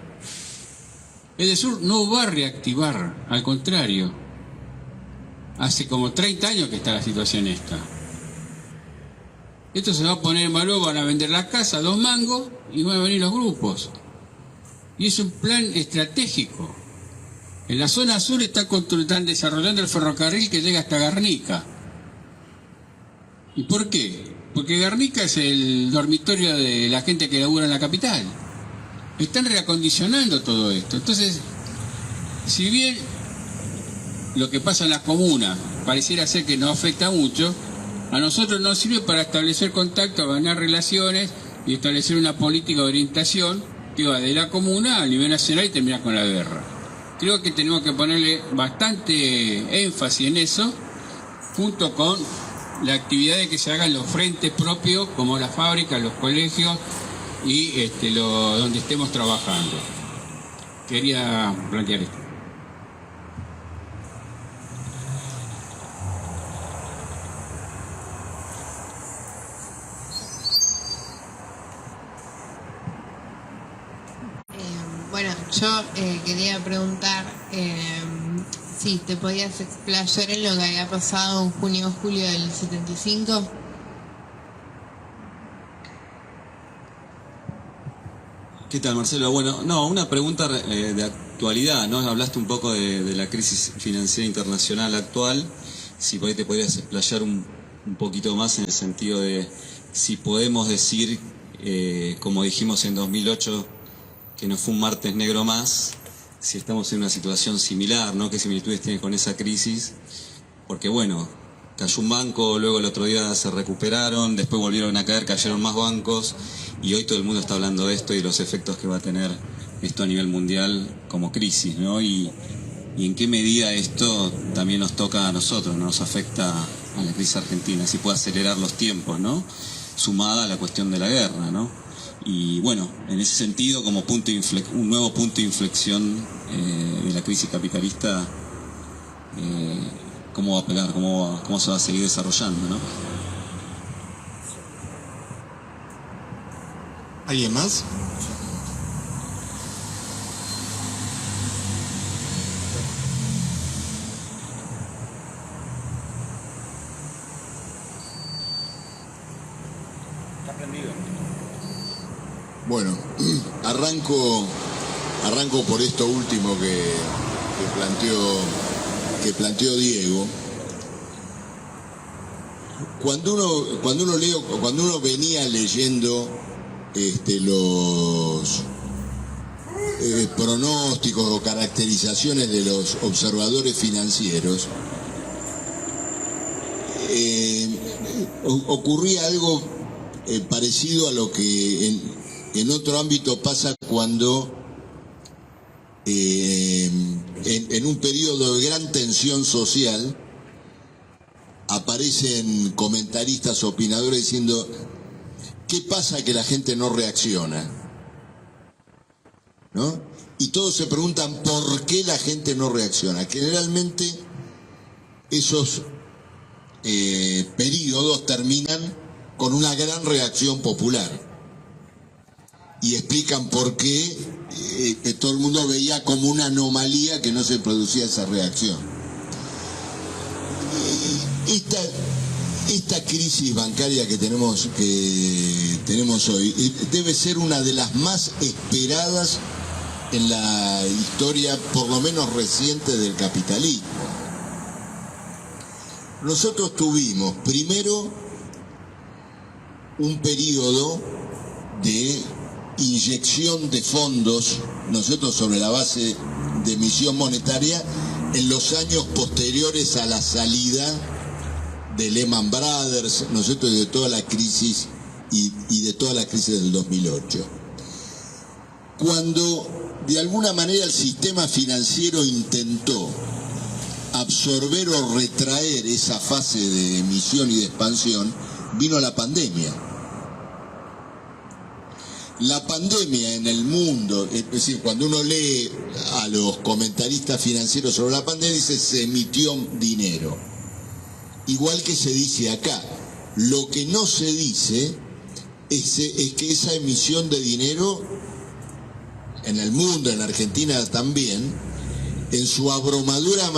El sur no va a reactivar, al contrario. Hace como 30 años que está la situación esta. Esto se va a poner en valor, van a vender la casa, 2 mangos, y van a venir los grupos. Y es un plan estratégico. En la zona sur están desarrollando el ferrocarril que llega hasta Garnica. ¿Y por qué? Porque Garnica es el dormitorio de la gente que labura en la capital. Están reacondicionando todo esto. Entonces, si bien lo que pasa en la comuna pareciera ser que no afecta mucho, a nosotros nos sirve para establecer contacto, ganar relaciones y establecer una política de orientación que va de la comuna a nivel nacional y termina con la guerra. Creo que tenemos que ponerle bastante énfasis en eso, junto con la actividad de que se hagan los frentes propios, como las fábricas, los colegios y donde estemos trabajando. Quería plantear esto. Bueno, yo quería preguntar si te podías explayar en lo que había pasado en junio o julio del 75. ¿Qué tal, Marcelo? Bueno, no, una pregunta de actualidad, ¿no? Hablaste un poco de la crisis financiera internacional actual, si por ahí te podrías explayar un poquito más en el sentido de si podemos decir, como dijimos en 2008, que no fue un martes negro más, si estamos en una situación similar, ¿no? ¿Qué similitudes tiene con esa crisis? Porque bueno, cayó un banco, luego el otro día se recuperaron, después volvieron a caer, cayeron más bancos, y hoy todo el mundo está hablando de esto y los efectos que va a tener esto a nivel mundial como crisis, ¿no? Y en qué medida esto también nos toca a nosotros, ¿no? Nos afecta a la crisis argentina, si puede acelerar los tiempos, ¿no? Sumada a la cuestión de la guerra, ¿no? Y bueno, en ese sentido, como un nuevo punto de inflexión de la crisis capitalista, ¿cómo va a pegar? ¿Cómo se va a seguir desarrollando, ¿no? ¿Alguien más? Bueno, arranco por esto último que planteó Diego. Cuando uno venía leyendo los pronósticos o caracterizaciones de los observadores financieros, ocurría algo parecido a lo que en otro ámbito pasa cuando en un periodo de gran tensión social aparecen comentaristas, opinadores diciendo ¿qué pasa que la gente no reacciona? ¿No? y todos se preguntan por qué la gente no reacciona. Generalmente esos periodos terminan con una gran reacción popular y explican por qué todo el mundo veía como una anomalía que no se producía esa reacción. Esta crisis bancaria que tenemos hoy debe ser una de las más esperadas en la historia, por lo menos reciente, del capitalismo. Nosotros tuvimos primero un periodo de inyección de fondos, nosotros sobre la base de emisión monetaria, en los años posteriores a la salida de Lehman Brothers, nosotros de toda la crisis y de toda la crisis del 2008. Cuando de alguna manera el sistema financiero intentó absorber o retraer esa fase de emisión y de expansión, vino la pandemia. La pandemia en el mundo, es decir, cuando uno lee a los comentaristas financieros sobre la pandemia, dice se emitió dinero. Igual que se dice acá. Lo que no se dice es que esa emisión de dinero en el mundo, en Argentina también, en su abrumadora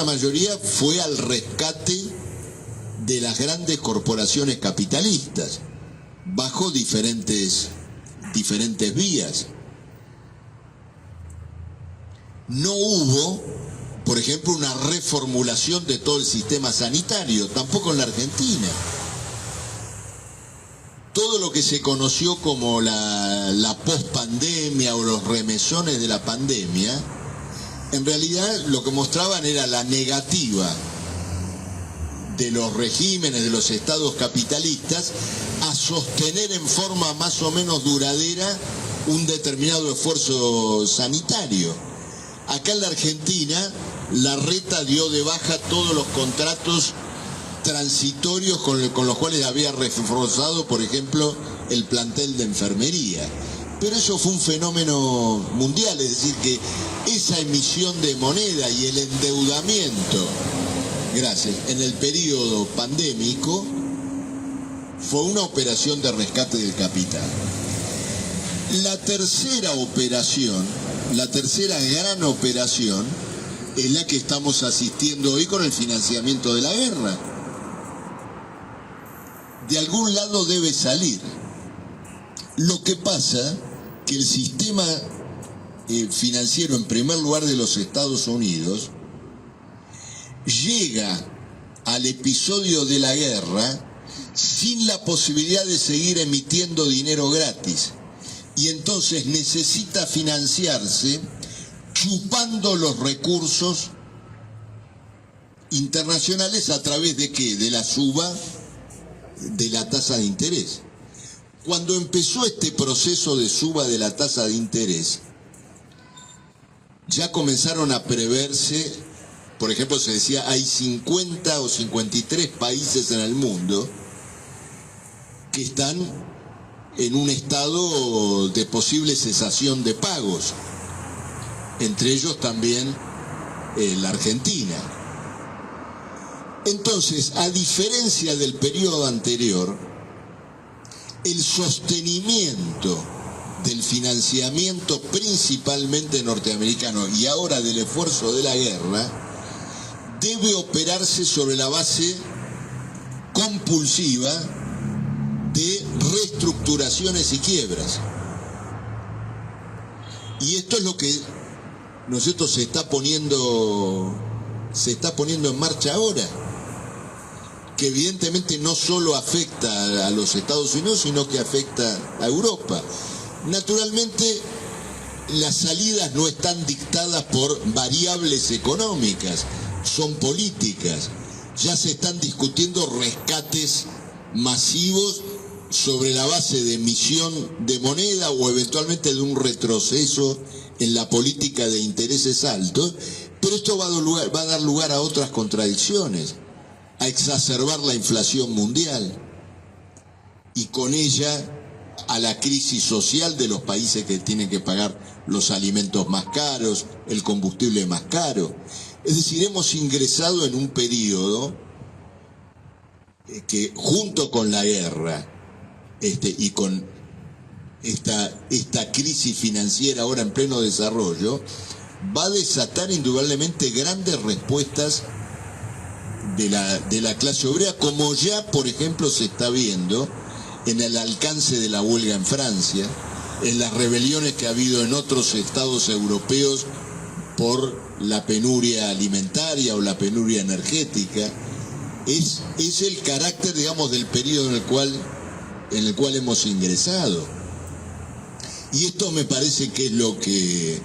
mayoría fue al rescate de las grandes corporaciones capitalistas, bajo diferentes vías. No hubo, por ejemplo, una reformulación de todo el sistema sanitario, tampoco en la Argentina. Todo lo que se conoció como la pospandemia o los remesones de la pandemia, en realidad lo que mostraban era la negativa de los regímenes, de los estados capitalistas, a sostener en forma más o menos duradera un determinado esfuerzo sanitario. Acá en la Argentina, la Reta dio de baja todos los contratos transitorios con los cuales había reforzado, por ejemplo, el plantel de enfermería. Pero eso fue un fenómeno mundial, es decir, que esa emisión de moneda y el endeudamiento, en el periodo pandémico, fue una operación de rescate del capital. La tercera gran operación, es la que estamos asistiendo hoy con el financiamiento de la guerra. De algún lado debe salir. Lo que pasa que el sistema financiero, en primer lugar de los Estados Unidos, llega al episodio de la guerra sin la posibilidad de seguir emitiendo dinero gratis, y entonces necesita financiarse chupando los recursos internacionales a través de ¿qué? De la suba de la tasa de interés. Cuando empezó este proceso de suba de la tasa de interés, ya comenzaron a preverse, por ejemplo, se decía, hay 50 o 53 países en el mundo que están en un estado de posible cesación de pagos, entre ellos también la Argentina. Entonces, a diferencia del periodo anterior, el sostenimiento del financiamiento principalmente norteamericano y ahora del esfuerzo de la guerra debe operarse sobre la base compulsiva de reestructuraciones y quiebras. Y esto es lo que nosotros se está poniendo en marcha ahora, que evidentemente no solo afecta a los Estados Unidos, sino que afecta a Europa. Naturalmente, las salidas no están dictadas por variables económicas, son políticas. Ya se están discutiendo rescates masivos sobre la base de emisión de moneda o eventualmente de un retroceso en la política de intereses altos, pero esto va a dar lugar a otras contradicciones, a exacerbar la inflación mundial y con ella a la crisis social de los países que tienen que pagar los alimentos más caros, el combustible más caro. Es decir, hemos ingresado en un periodo que junto con la guerra y con esta crisis financiera ahora en pleno desarrollo, va a desatar indudablemente grandes respuestas de la clase obrera, como ya, por ejemplo, se está viendo en el alcance de la huelga en Francia, en las rebeliones que ha habido en otros estados europeos por la penuria alimentaria o la penuria energética. Es el carácter, digamos, del periodo en el cual hemos ingresado. Y esto me parece que es lo que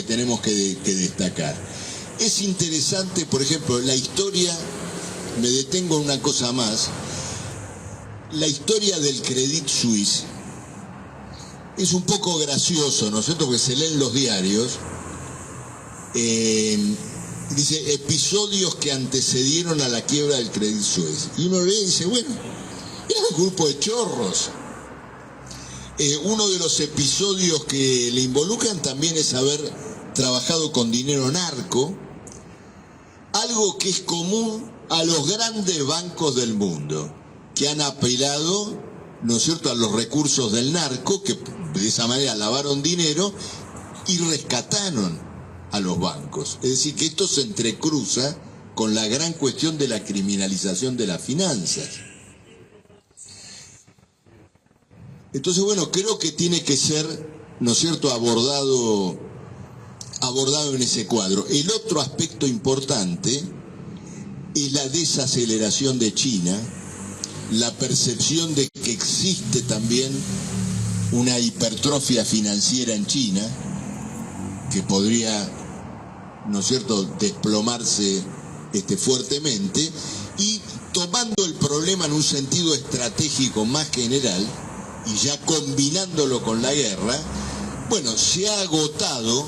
tenemos que destacar. Es interesante, por ejemplo, la historia, me detengo en una cosa más, la historia del Credit Suisse es un poco gracioso, ¿no es cierto?, que se leen los diarios, dice, episodios que antecedieron a la quiebra del Credit Suisse. Y uno lee y dice, bueno, era un grupo de chorros. Uno de los episodios que le involucran también es haber trabajado con dinero narco, algo que es común a los grandes bancos del mundo, que han apelado, ¿no es cierto?, a los recursos del narco, que de esa manera lavaron dinero y rescataron a los bancos. Es decir, que esto se entrecruza con la gran cuestión de la criminalización de las finanzas. Entonces, bueno, creo que tiene que ser, ¿no es cierto?, abordado en ese cuadro. El otro aspecto importante es la desaceleración de China, la percepción de que existe también una hipertrofia financiera en China, que podría, ¿no es cierto?, desplomarse fuertemente, y tomando el problema en un sentido estratégico más general, y ya combinándolo con la guerra, bueno, se ha agotado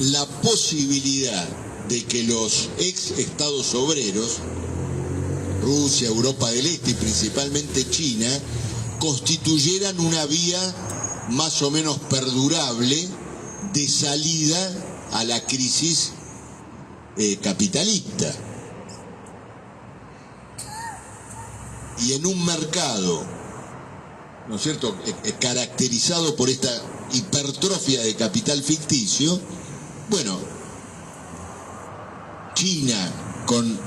la posibilidad de que los ex estados obreros, Rusia, Europa del Este y principalmente China, constituyeran una vía más o menos perdurable de salida a la crisis capitalista. Y en un mercado, ¿no es cierto?, caracterizado por esta hipertrofia de capital ficticio, bueno, China con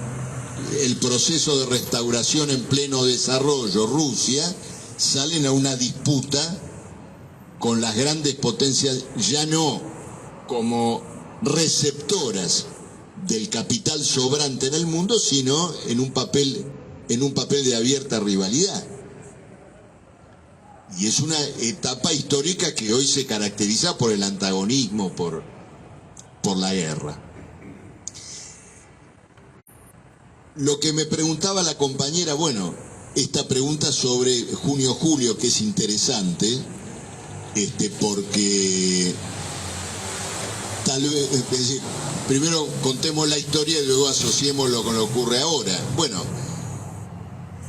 el proceso de restauración en pleno desarrollo, Rusia, salen a una disputa con las grandes potencias, ya no como receptoras del capital sobrante en el mundo, sino en un papel de abierta rivalidad. Y es una etapa histórica que hoy se caracteriza por el antagonismo, por la guerra. Lo que me preguntaba la compañera, bueno, esta pregunta sobre junio-julio, que es interesante, porque tal vez, es decir, primero contemos la historia y luego asociémoslo con lo que ocurre ahora. Bueno,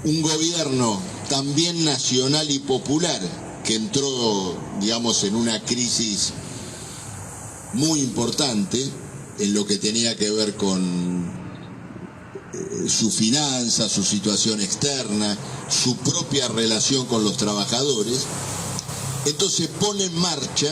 un gobierno también nacional y popular que entró, digamos, en una crisis muy importante en lo que tenía que ver con su finanza, su situación externa, su propia relación con los trabajadores. Entonces pone en marcha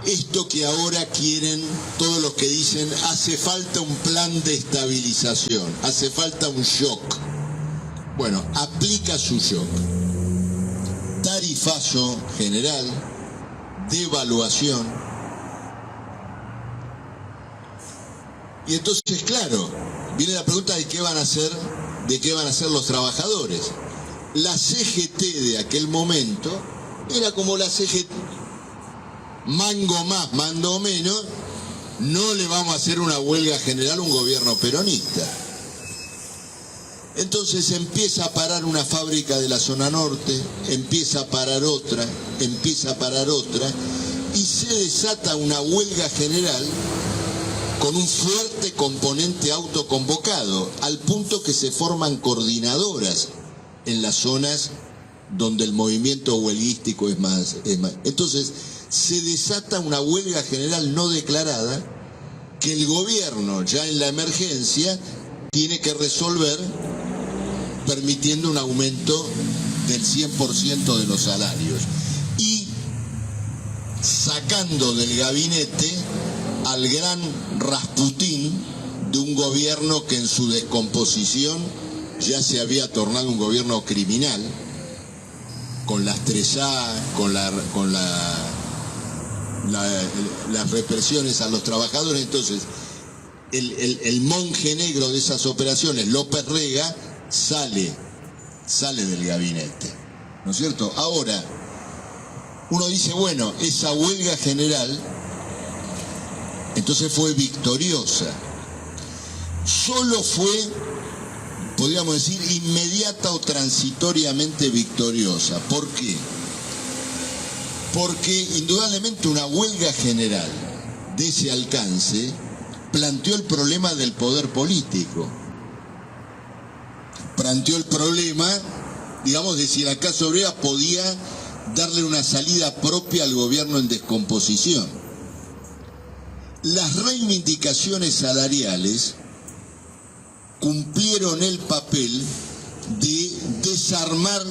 esto que ahora quieren todos los que dicen hace falta un plan de estabilización, hace falta un shock. Bueno, aplica su shock. Tarifazo general, devaluación. Y entonces, claro, viene la pregunta de qué van a hacer los trabajadores. La CGT de aquel momento era como la CGT, mango más, mando menos, no le vamos a hacer una huelga general a un gobierno peronista. Entonces empieza a parar una fábrica de la zona norte, empieza a parar otra, y se desata una huelga general con un fuerte componente autoconvocado, al punto que se forman coordinadoras en las zonas donde el movimiento huelguístico es más. Entonces, se desata una huelga general no declarada que el gobierno, ya en la emergencia, tiene que resolver permitiendo un aumento del 100% de los salarios y sacando del gabinete al gran Rasputín de un gobierno que en su descomposición ya se había tornado un gobierno criminal, con las 3A, con las represiones a los trabajadores. Entonces, el monje negro de esas operaciones, López Rega, sale del gabinete, ¿no es cierto? Ahora, uno dice, bueno, esa huelga general entonces fue victoriosa. Solo fue, podríamos decir, inmediata o transitoriamente victoriosa. ¿Por qué? Porque indudablemente una huelga general de ese alcance planteó el problema del poder político. Planteó el problema, digamos, de si la clase obrera podía darle una salida propia al gobierno en descomposición. Las reivindicaciones salariales cumplieron el papel de desarmar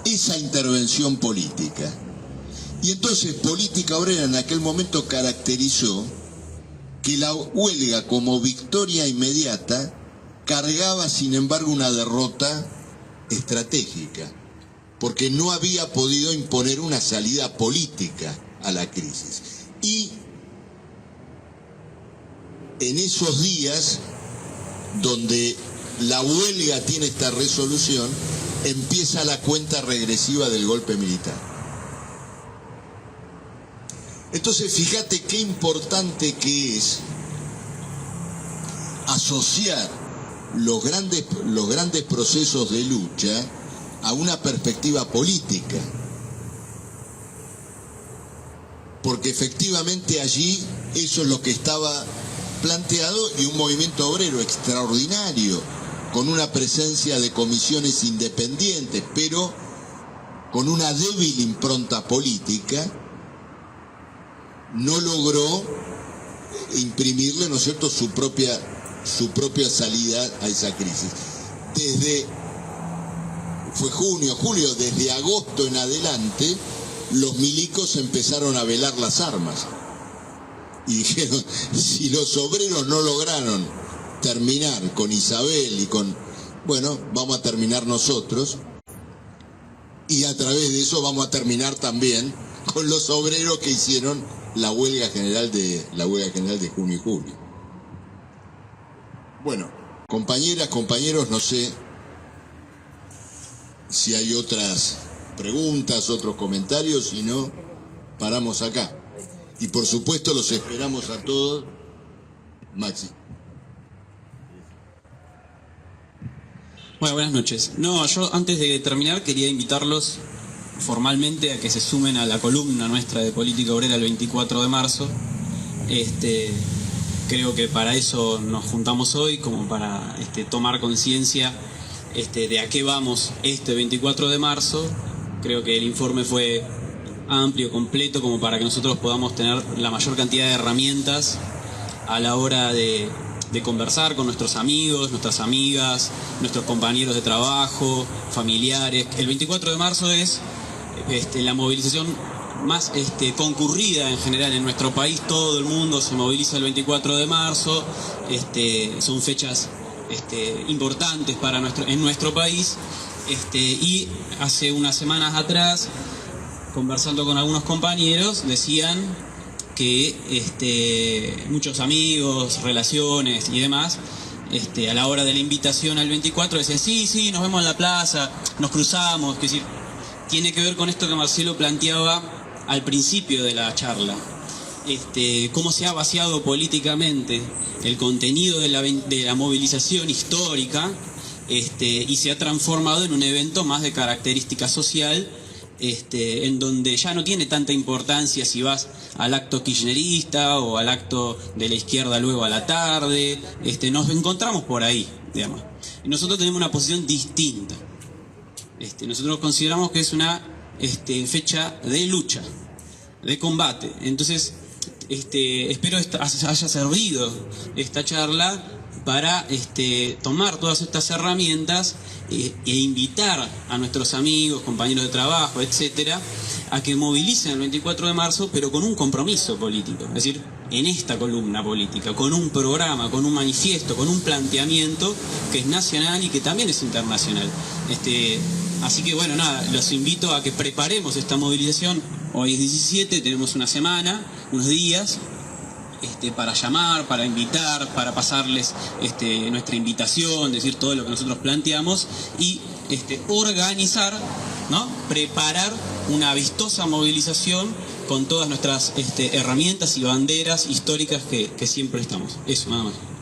esa intervención política. Y entonces Política Obrera en aquel momento caracterizó que la huelga como victoria inmediata cargaba sin embargo una derrota estratégica, porque no había podido imponer una salida política a la crisis. Y en esos días donde la huelga tiene esta resolución, empieza la cuenta regresiva del golpe militar. Entonces, fíjate qué importante que es asociar los grandes procesos de lucha a una perspectiva política. Porque efectivamente allí eso es lo que estaba planteado, y un movimiento obrero extraordinario, con una presencia de comisiones independientes, pero con una débil impronta política, no logró imprimirle, ¿no es cierto?, su propia salida a esa crisis. Fue julio, desde agosto en adelante, los milicos empezaron a velar las armas. Y dijeron, si los obreros no lograron terminar con Isabel y bueno, vamos a terminar nosotros. Y a través de eso vamos a terminar también con los obreros que hicieron la huelga general de junio y julio. Bueno, compañeras, compañeros, no sé si hay otras preguntas, otros comentarios, si no, paramos acá. Y por supuesto los esperamos a todos. Maxi. Bueno, buenas noches. No, yo antes de terminar quería invitarlos formalmente a que se sumen a la columna nuestra de Política Obrera el 24 de marzo. Creo que para eso nos juntamos hoy, como para tomar conciencia de a qué vamos este 24 de marzo. Creo que el informe fue amplio, completo, como para que nosotros podamos tener la mayor cantidad de herramientas a la hora de conversar con nuestros amigos, nuestras amigas, nuestros compañeros de trabajo, familiares. El 24 de marzo es la movilización más concurrida en general en nuestro país. Todo el mundo se moviliza el 24 de marzo. Son fechas importantes en nuestro país. Y hace unas semanas atrás, conversando con algunos compañeros, decían que muchos amigos, relaciones y demás, a la hora de la invitación al 24 decían, sí, nos vemos en la plaza, nos cruzamos. Es decir, tiene que ver con esto que Marcelo planteaba al principio de la charla. Cómo se ha vaciado políticamente el contenido de la movilización histórica, y se ha transformado en un evento más de característica social, en donde ya no tiene tanta importancia si vas al acto kirchnerista o al acto de la izquierda luego a la tarde, nos encontramos por ahí, digamos. Y nosotros tenemos una posición distinta. Nosotros consideramos que es una fecha de lucha, de combate. Entonces, espero haya servido esta charla para tomar todas estas herramientas e invitar a nuestros amigos, compañeros de trabajo, etcétera, a que movilicen el 24 de marzo, pero con un compromiso político, es decir, en esta columna política, con un programa, con un manifiesto, con un planteamiento que es nacional y que también es internacional. Así que bueno, nada, los invito a que preparemos esta movilización. Hoy es 17, tenemos una semana, unos días, para llamar, para invitar, para pasarles nuestra invitación, decir todo lo que nosotros planteamos y organizar, ¿no? Preparar una vistosa movilización con todas nuestras herramientas y banderas históricas que siempre estamos. Eso, nada más.